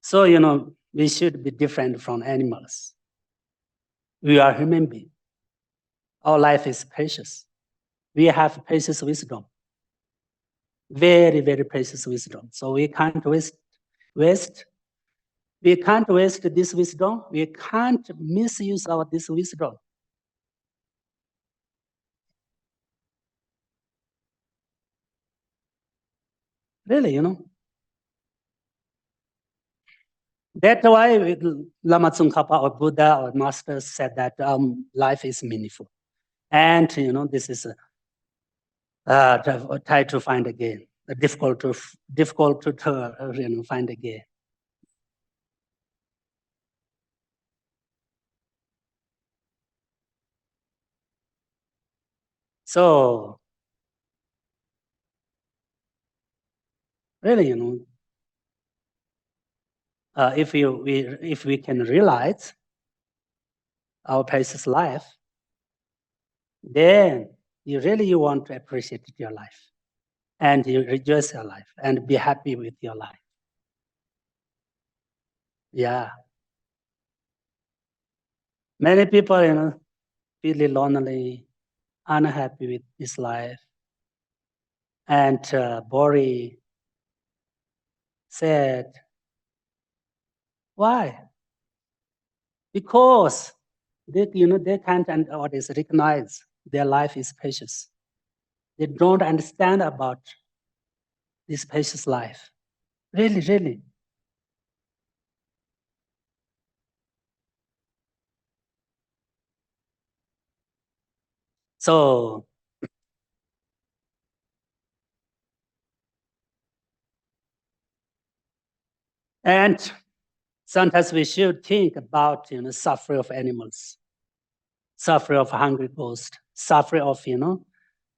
So, we should be different from animals. We are human beings. Our life is precious. We have precious wisdom. Very, very precious wisdom. So we can't waste. We can't waste this wisdom. We can't misuse this wisdom. Really, That's why Lama Tsongkhapa or Buddha or masters said that life is meaningful. And, this is try to find again. Difficult to find again. So, really, if we can realize our precious life, then you want to appreciate your life, and you rejoice your life, and be happy with your life. Yeah. Many people, feel lonely, unhappy with this life, and boring, sad. Why? Because they can't recognize their life is precious. They don't understand about this precious life. Really, really. So, and sometimes we should think about suffering of animals, suffering of hungry ghosts, suffering of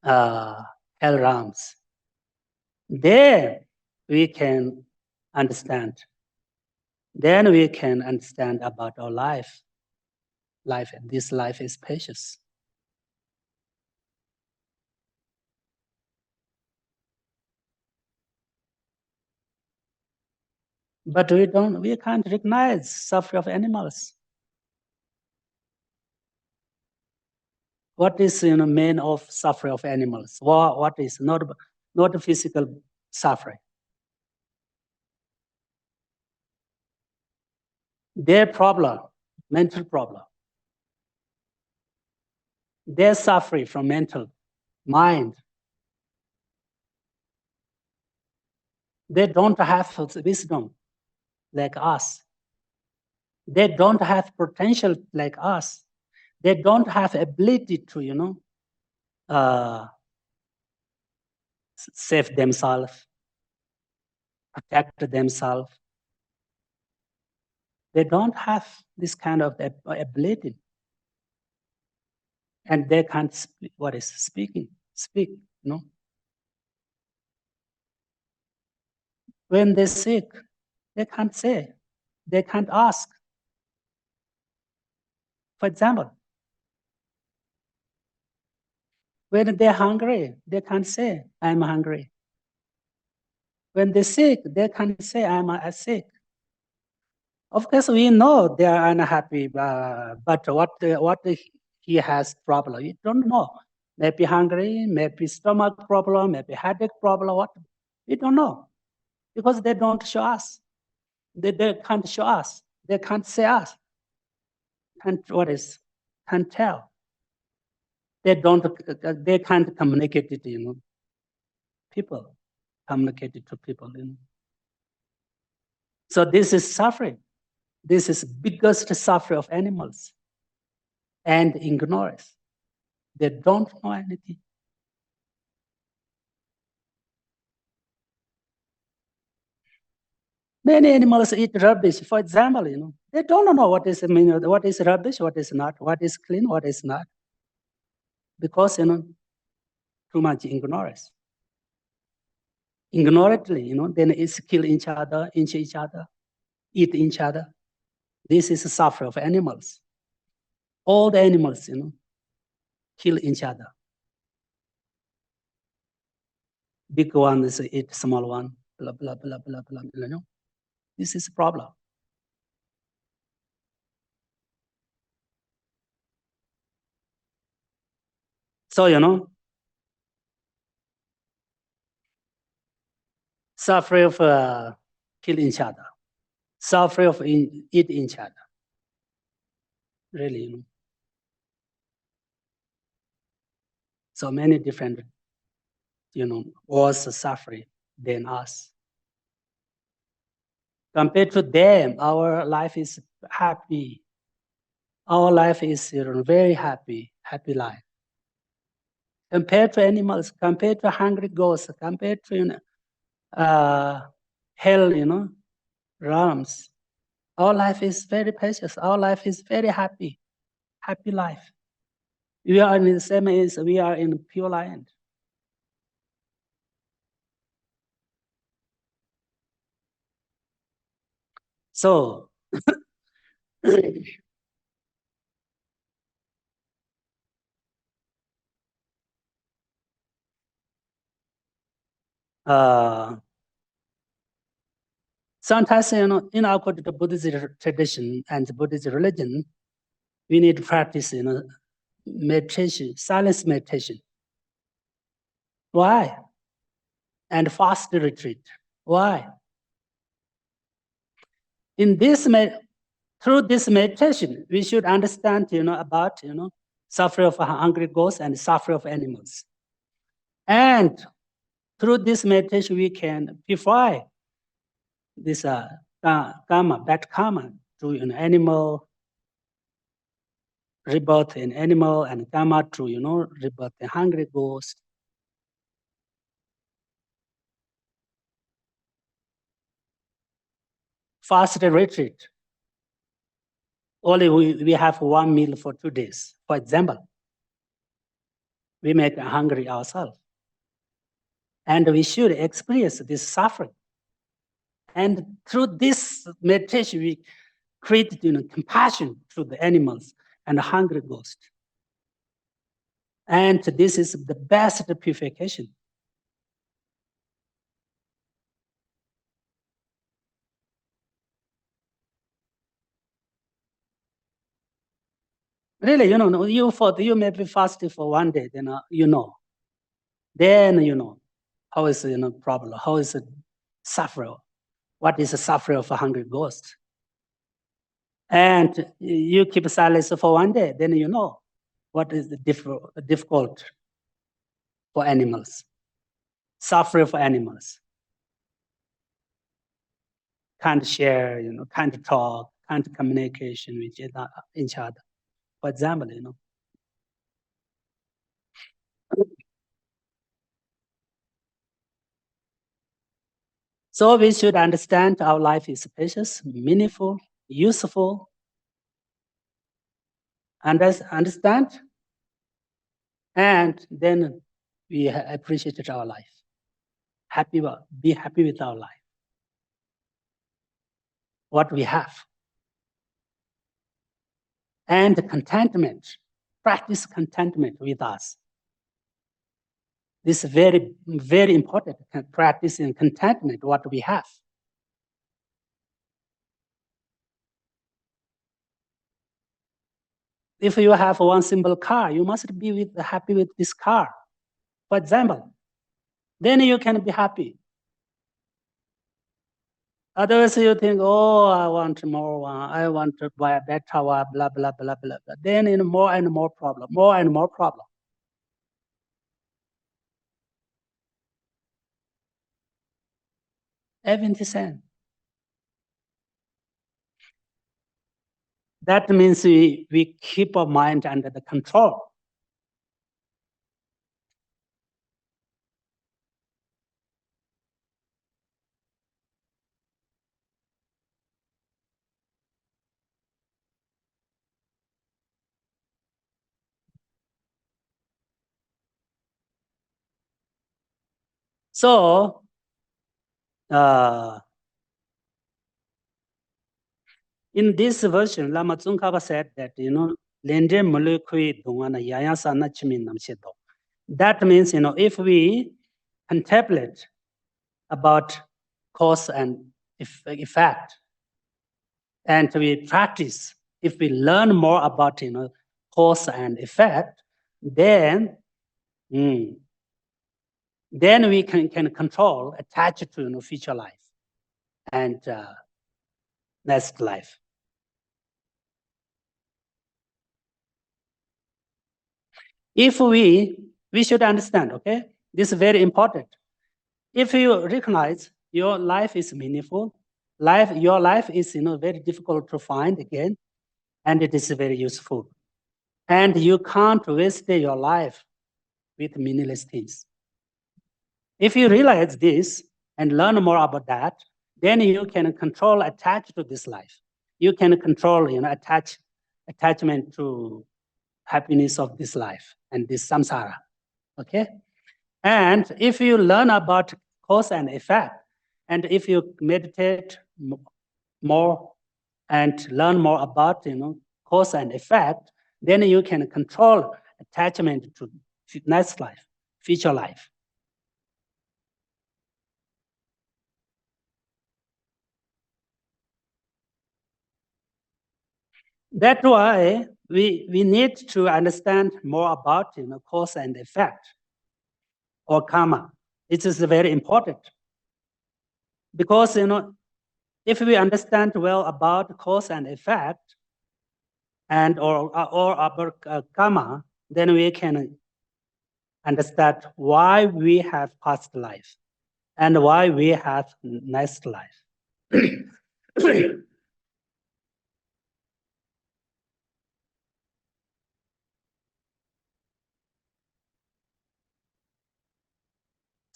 hell realms. Then we can understand. Then we can understand about our life. This life is precious. But we can't recognize suffering of animals. What is main of suffering of animals? What is not physical suffering? Their problem, mental problem. They're suffering from mental, mind. They don't have wisdom like us. They don't have potential like us. They don't have ability to, save themselves, protect themselves. They don't have this kind of ability. And they can't speak, speak, When they're sick, they can't say, they can't ask. For example, when they're hungry, they can't say, I'm hungry. When they're sick, they can't say, I'm sick. Of course, we know they are unhappy, but what he has problem, you don't know. Maybe hungry, maybe stomach problem, maybe headache problem, what? We don't know because they don't show us. They can't show us. They can't say us. Can't tell. They can't communicate it, people, communicate it to people. So this is suffering. This is biggest suffering of animals and ignorance. They don't know anything. Many animals eat rubbish. For example, they don't know what is what is rubbish, what is not, what is clean, what is not, because too much ignorance. Ignorantly, then it's kill each other, inch each other, eat each other. This is the suffering of animals. All the animals, kill each other. Big one is eat small one, blah, blah, blah, blah, blah. This is a problem. So, suffering of kill each other, suffering of eat each other. Really, So many different, worse suffering than us. Compared to them, our life is happy. Our life is very happy life. Compared to animals, compared to hungry ghosts, compared to hell, realms, our life is very precious. Our life is very happy life. We are in the same as we are in pure land. So Sometimes, in according to Buddhist tradition and Buddhist religion, we need to practice, meditation, silence meditation. Why? And fast retreat. Why? Through this meditation, we should understand, about, suffering of hungry ghosts and suffering of animals. And through this meditation, we can purify this karma, bad karma, to animal rebirth in animal and karma to rebirth in hungry ghost. Fast retreat. Only we have one meal for 2 days. For example, we make hungry ourselves. And we should experience this suffering. And through this meditation, we create compassion to the animals and the hungry ghost. And this is the best purification. Really, you may be fasting for 1 day, then Then how is problem? How is it suffering? What is the suffering of a hungry ghost? And you keep silence for 1 day, then what is the difficult for animals, suffering for animals. Can't share, can't talk, can't communication with each other. For example, So we should understand our life is precious, meaningful, useful. Understand? And then we appreciate our life. Be happy with our life. What we have. And contentment. Practice contentment with us. This is very, very important, practicing contentment, what we have. If you have one simple car, you must be happy with this car, for example. Then you can be happy. Otherwise, you think, oh, I want more one. I want to buy a better one, blah, blah, blah, blah, blah. Then more and more problem, more and more problem. $0.70. That means we keep our mind under the control. So, in this version, Lama Tsongkhapa said that, that means, if we contemplate about cause and effect, and we practice, if we learn more about, cause and effect, then we can control, attach to future life and next life. If we should understand, okay? This is very important. If you recognize your life is meaningful, your life is very difficult to find again, and it is very useful. And you can't waste your life with meaningless things. If you realize this and learn more about that, then you can control attach to this life. You can control, attachment to happiness of this life and this samsara, okay? And if you learn about cause and effect, and if you meditate more and learn more about, cause and effect, then you can control attachment to next life, future life. That's why we need to understand more about cause and effect or karma. It is very important because if we understand well about cause and effect and or about karma, then we can understand why we have past life and why we have next life.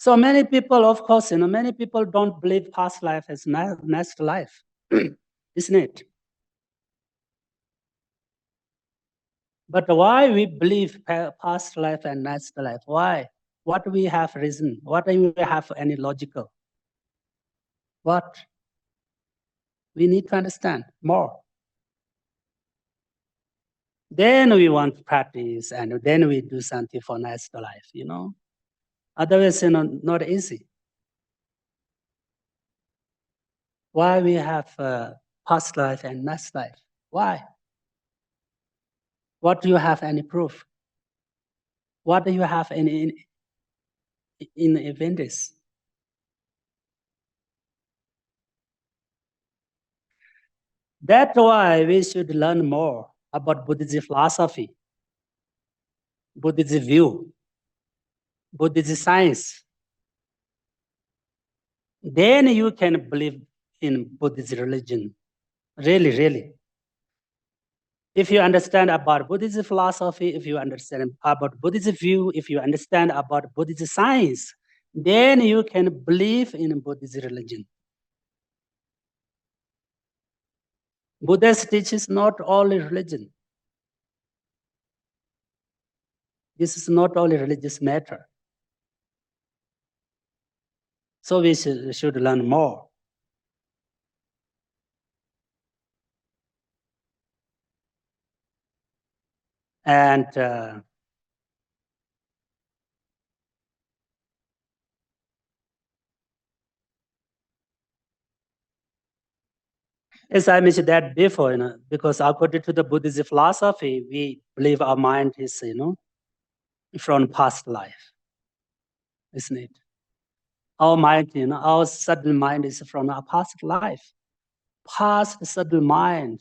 So many people, of course, many people don't believe past life as next life, isn't it? But why we believe past life and next life? Why? What we have reason? What do we have any logical? What? We need to understand more. Then we want to practice, and then we do something for next life, Otherwise, not easy. Why we have past life and next life? Why? What do you have any proof? What do you have in evidence? That's why we should learn more about Buddhist philosophy, Buddhist view, Buddhist science. Then you can believe in Buddhist religion. Really, really. If you understand about Buddhist philosophy, if you understand about Buddhist view, if you understand about Buddhist science, then you can believe in Buddhist religion. Buddhist teaches not only religion. This is not only religious matter. So we should learn more. And as I mentioned that before, because according to the Buddhist philosophy, we believe our mind is, from past life, isn't it? Our mind, our subtle mind is from our past life, past subtle mind.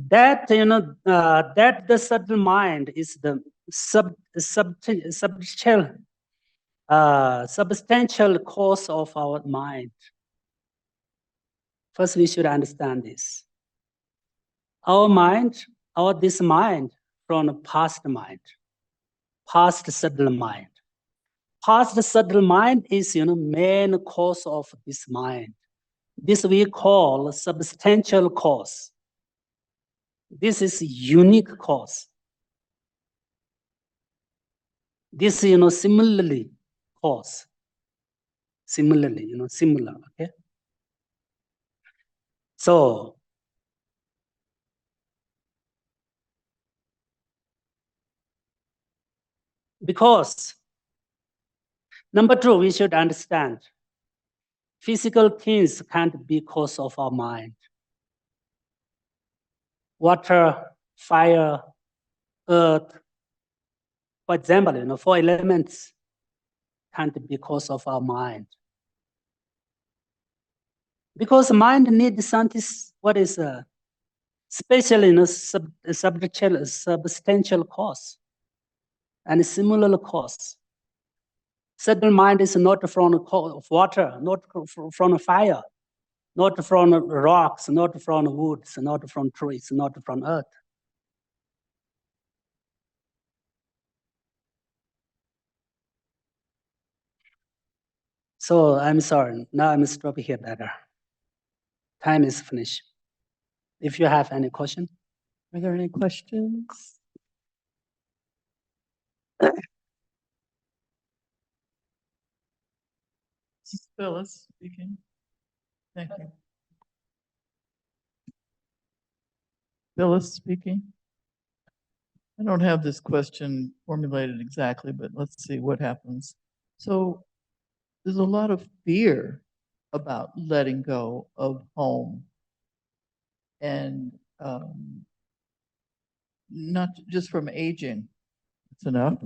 That, that the subtle mind is the substantial cause of our mind. First, we should understand this. Our mind, this mind from past mind, past subtle mind. Past subtle mind is, main cause of this mind. This we call substantial cause. This is unique cause. This, similarly cause. Similarly, similar, okay? So, because, number two, we should understand physical things can't be cause of our mind. Water, fire, earth, for example, 4 elements can't be cause of our mind. Because mind needs something, what is especially substantial cause and similar cause. Subtle mind is not from water, not from fire, not from rocks, not from woods, not from trees, not from earth. So I'm sorry, now I'm stopping here better. Time is finished. If you have any question. Are there any questions? This is Phyllis speaking. Thank you. Phyllis speaking. I don't have this question formulated exactly, but let's see what happens. So there's a lot of fear about letting go of home, and not just from aging. It's enough.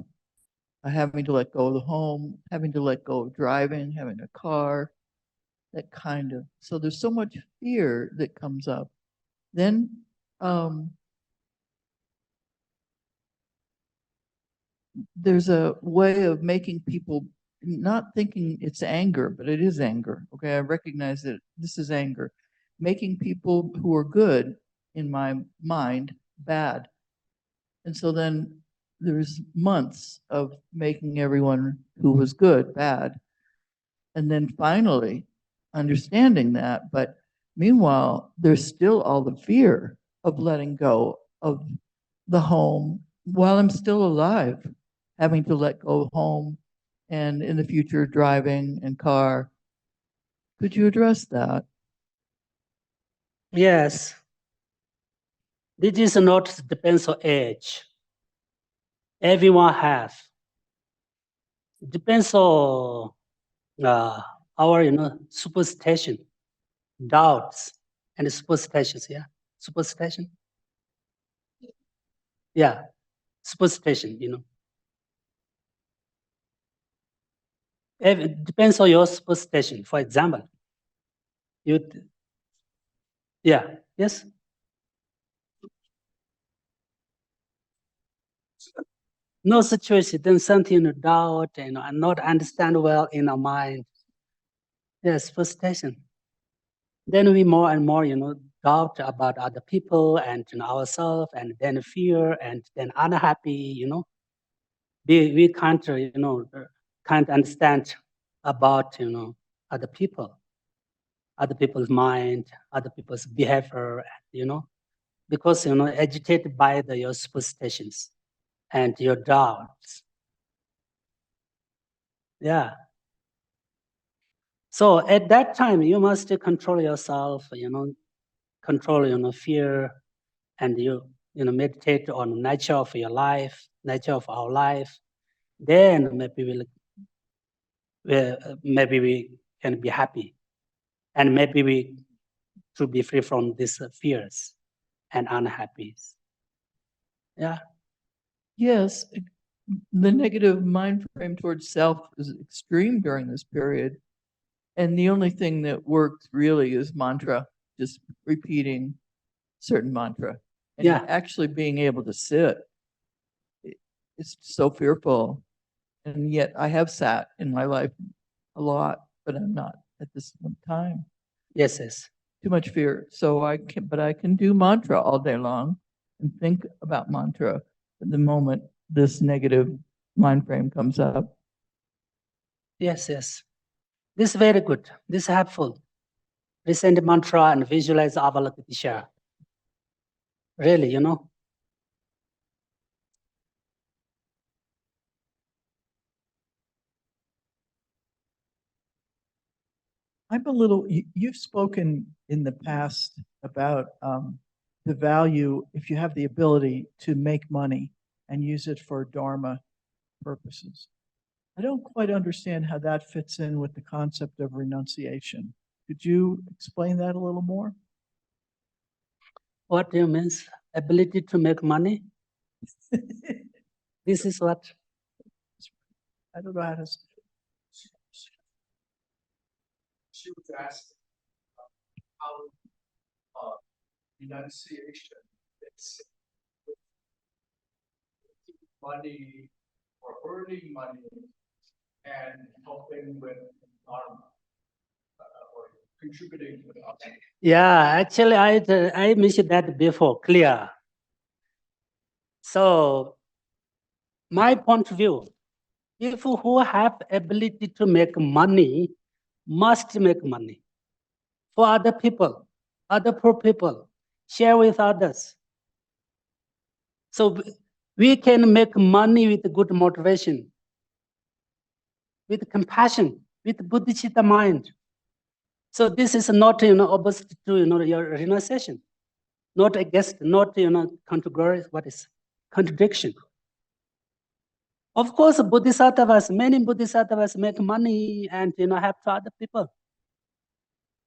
Having to let go of the home, having to let go of driving, having a car, that kind of. So there's so much fear that comes up. Then there's a way of making people not thinking it's anger, but it is anger. Okay, I recognize that this is anger. Making people who are good in my mind bad. And so then there's months of making everyone who was good bad. And then finally understanding that. But meanwhile, there's still all the fear of letting go of the home while I'm still alive, having to let go of home and in the future driving and car. Could you address that? Yes. This is not depends on age. Everyone has. Depends on our superstition, doubts, and superstitions. Yeah, superstition. Yeah, superstition. It depends on your superstition. For example, yes. No situation, then something to doubt and not understand well in our mind. Yes, superstition. Then we more and more, doubt about other people and ourselves, and then fear, and then unhappy. We can't, can't understand about, other people, other people's mind, other people's behavior, because, agitated by your superstitions and your doubts. Yeah. So at that time, you must control yourself, control, fear, and you meditate on the nature of your life, nature of our life. Then maybe we can be happy, and maybe we should be free from these fears and unhappiness. Yeah. Yes, the negative mind frame towards self is extreme during this period. And the only thing that works really is mantra, just repeating certain mantra. And Yeah. actually being able to sit. It's so fearful. And yet I have sat in my life a lot, but I'm not at this time. Yes. Too much fear. So I can do mantra all day long and think about mantra at the moment this negative mind frame comes up. Yes. This is very good. This is helpful. Recent mantra and visualize Avalokiteshvara. Really, I'm a little, you've spoken in the past about the value, if you have the ability to make money and use it for Dharma purposes. I don't quite understand how that fits in with the concept of renunciation. Could you explain that a little more? What do you mean? Ability to make money? This is what? I don't know how to. She was asked how renunciation fits with money or earning money and helping with Dharma or contributing to the other. Yeah, actually, I mentioned that before, clear. So, my point of view, if who have ability to make money, must make money for other people, other poor people, share with others. So we can make money with good motivation, with compassion, with bodhicitta mind. So this is not opposite to your renunciation, not against, not contrary. What is contradiction? Of course, bodhisattvas, many bodhisattvas make money and help to other people.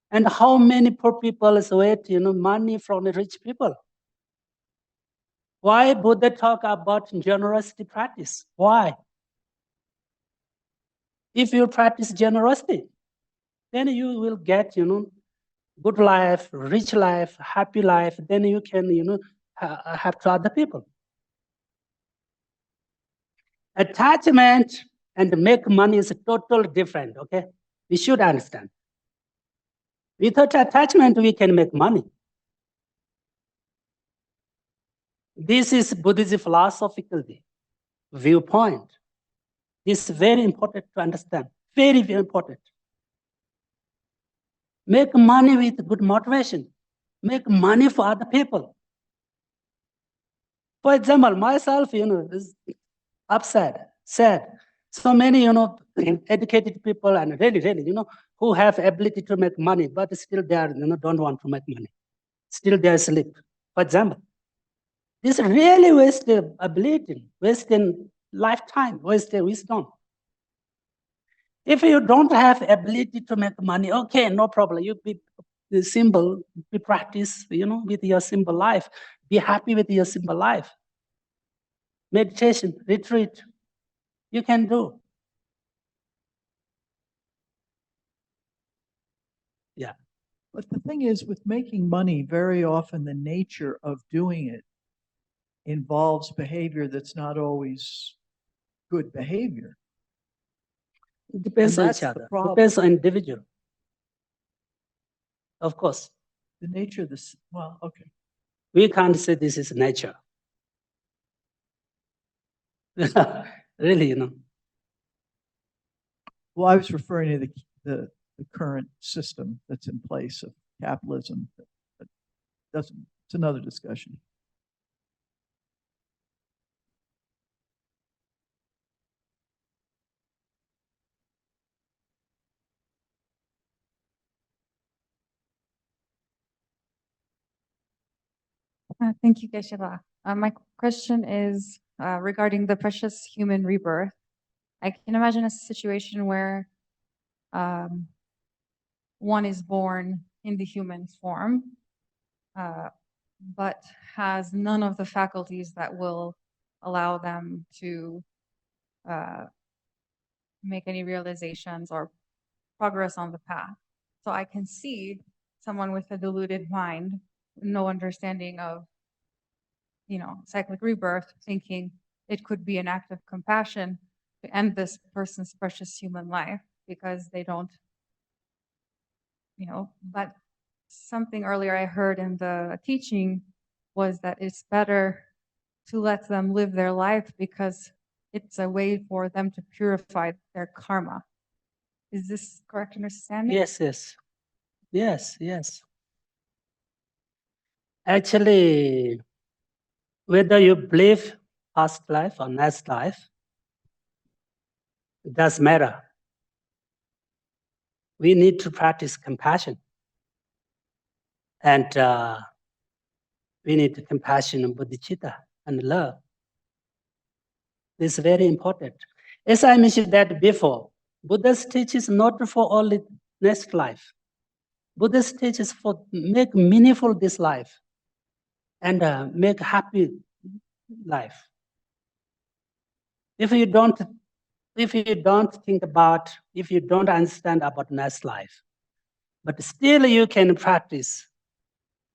And how many poor people wait money from the rich people? Why Buddha talk about generosity practice? Why? If you practice generosity, then you will get good life, rich life, happy life. Then you can help to other people. Attachment and make money is totally different. Okay, we should understand. Without attachment, we can make money. This is Buddhist philosophical viewpoint. This is very important to understand. Very, very important. Make money with good motivation. Make money for other people. For example, myself, is upset, sad. So many, educated people and really, who have ability to make money, but still they are, don't want to make money. Still they are asleep. For example, this really waste the ability, wasting lifetime, wasting wisdom. If you don't have ability to make money, okay, no problem. You be simple, be practice, with your simple life. Be happy with your simple life. Meditation, retreat, you can do. Yeah. But the thing is, with making money, very often the nature of doing it involves behavior that's not always good behavior. It depends on that's each the other. problem. Depends on individual. Of course. The nature of this, well, okay. We can't say this is nature. Really, Well, I was referring to the current system that's in place of capitalism. That doesn't, it's another discussion. Thank you, Geshe. My question is regarding the precious human rebirth. I can imagine a situation where one is born in the human form, but has none of the faculties that will allow them to make any realizations or progress on the path. So I can see someone with a deluded mind, no understanding of cyclic rebirth, thinking it could be an act of compassion to end this person's precious human life because they don't, but something earlier I heard in the teaching was that it's better to let them live their life because it's a way for them to purify their karma. Is this correct understanding? Yes. Actually, whether you believe past life or next life, it doesn't matter. We need to practice compassion. And we need compassion and bodhicitta and love. This is very important. As I mentioned that before, Buddha's teaches not for only next life. Buddha's teaches for make meaningful this life and make happy life. If you don't think about, if you don't understand about next life, but still you can practice,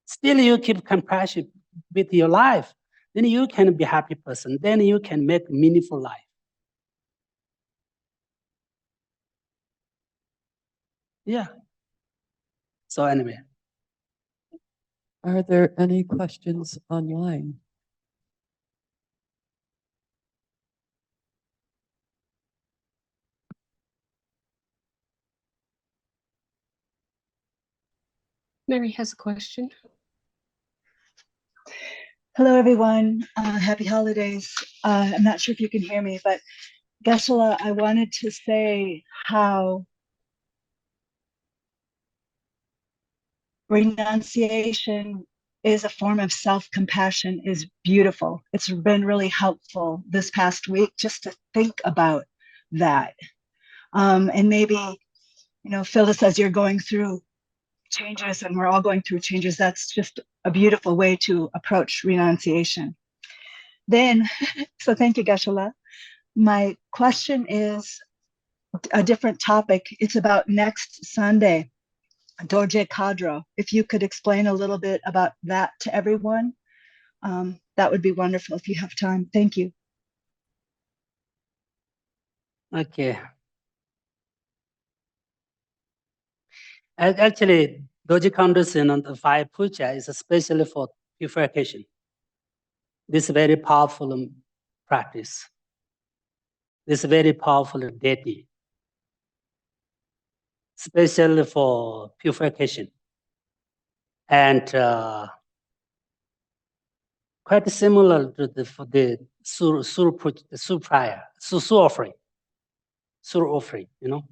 still you keep compassion with your life, then you can be a happy person. Then you can make meaningful life. Yeah. So anyway. Are there any questions online? Mary has a question. Hello, everyone. Happy holidays. I'm not sure if you can hear me, but Geshe, I wanted to say how renunciation is a form of self-compassion is beautiful. It's been really helpful this past week just to think about that. And maybe, you know, Phyllis, as you're going through changes, and we're all going through changes, that's just a beautiful way to approach renunciation. Then, so thank you, Geshe-la. My question is a different topic. It's about next Sunday, Dorje Kadro. If you could explain a little bit about that to everyone, that would be wonderful if you have time. Thank you. Okay. Actually, Doji Condition on the fire puja is especially for purification. This is very powerful practice. This is very powerful deity, especially for purification. And quite similar to the sur offering, you know.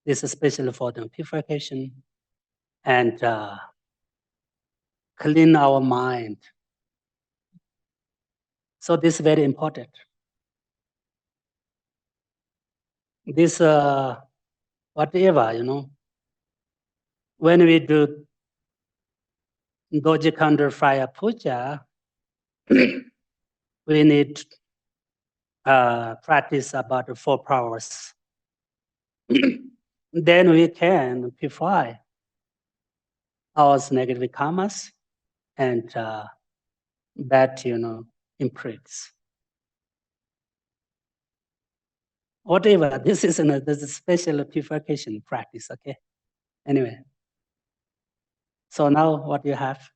This is especially for the purification and clean our mind. So this is very important. This, whatever, you know, when we do Doji Kanda fire puja, we need practice about 4 powers. Then we can purify our negative karmas and bad, you know, imprints. Whatever, this is a special purification practice, okay? Anyway, so now what you have?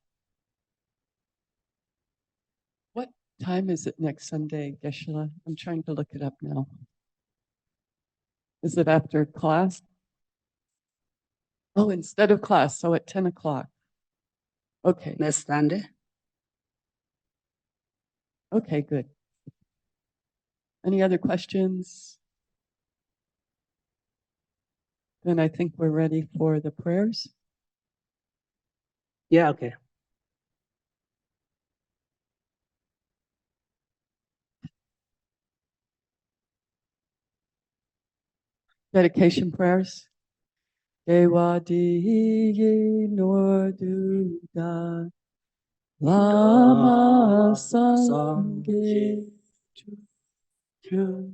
What time is it next Sunday, Geshe-la? I'm trying to look it up now. Is it after class? Oh, instead of class, so at 10 o'clock. Okay. Next Sunday? Okay, good. Any other questions? Then I think we're ready for the prayers. Yeah, okay. Dedication prayers. Dewa di norduda Lama Tsongkhapa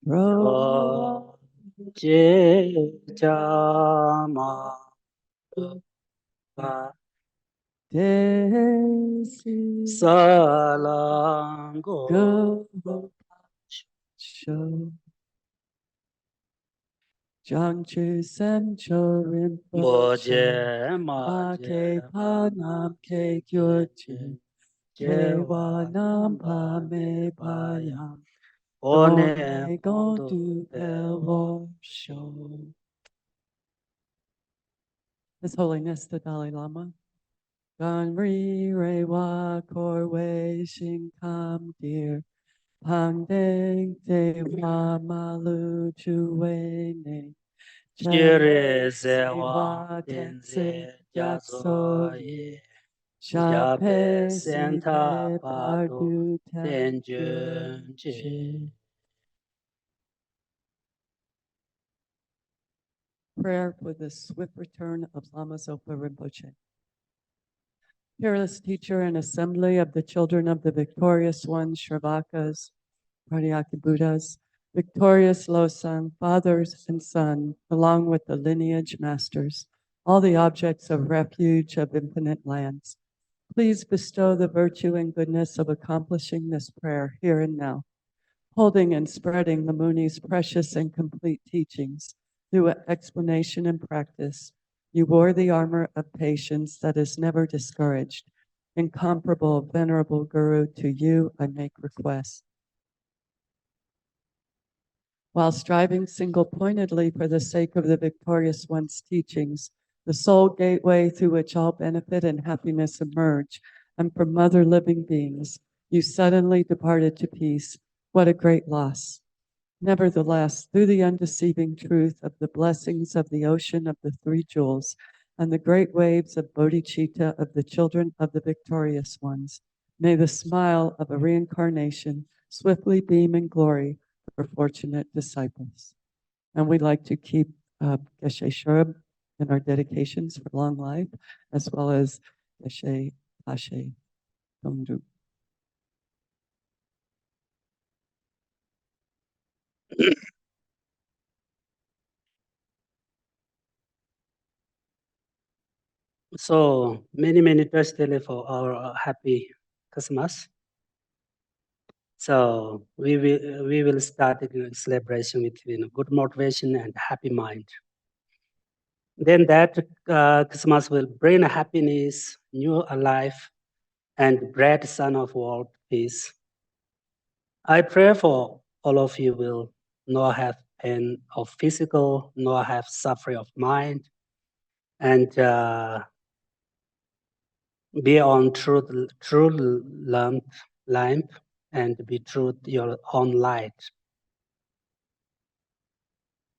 Ro Jama Desi Salango Go Show Jangchu Semcho Rinpoche Ma Ke Panam Ke Gyurchen Jewa Nam Pa Me Payam One Gondu Pelvo Show. His Holiness the Dalai Lama. Ganri Rewa Korwe Shinkam Dear Pangdeng Te Wa Malu Chue Ne Jire Sewa Tenze Jazoye Jape Senta Padu Tenjunje. Prayer for the swift return of Lama Zopa Rinpoche. Fearless teacher and assembly of the children of the victorious ones, Shravakas, Pratyaki Buddhas, victorious Losang, fathers and son, along with the lineage masters, all the objects of refuge of infinite lands. Please bestow the virtue and goodness of accomplishing this prayer here and now, holding and spreading the Muni's precious and complete teachings through explanation and practice. You wore the armor of patience that is never discouraged. Incomparable, venerable Guru, to you I make request. While striving single-pointedly for the sake of the victorious one's teachings, the sole gateway through which all benefit and happiness emerge, and from other living beings, you suddenly departed to peace. What a great loss. Nevertheless, through the undeceiving truth of the blessings of the ocean of the 3 jewels on the great waves of bodhicitta of the children of the victorious ones. May the smile of a reincarnation swiftly beam in glory for fortunate disciples. And we'd like to keep Geshe Shurab in our dedications for long life, as well as Geshe Pashe Dhondup. So many birthday for our happy Christmas. So we will start the celebration with good motivation and happy mind. Then that Christmas will bring happiness, new life, and bright sun of world peace. I pray for all of you will not have pain of physical, nor have suffering of mind, and be on true lamp, and be true your own light.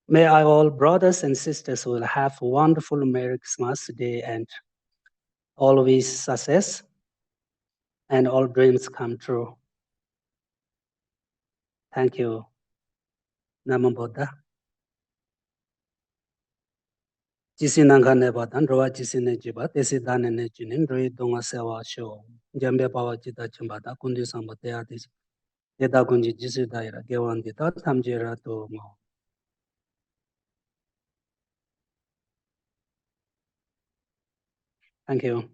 May our all brothers and sisters will have a wonderful Merry Christmas Day and always success and all dreams come true. Thank you. Namo Buddha. Jisi nangka neba dan roa jisi ne jiba desi dane ne jinin roi donga sewa sho. Jambe bawa jita chimbata kundi samba te adis. Deda kunji jisi daira gewan dita tamjira to mo. Thank you.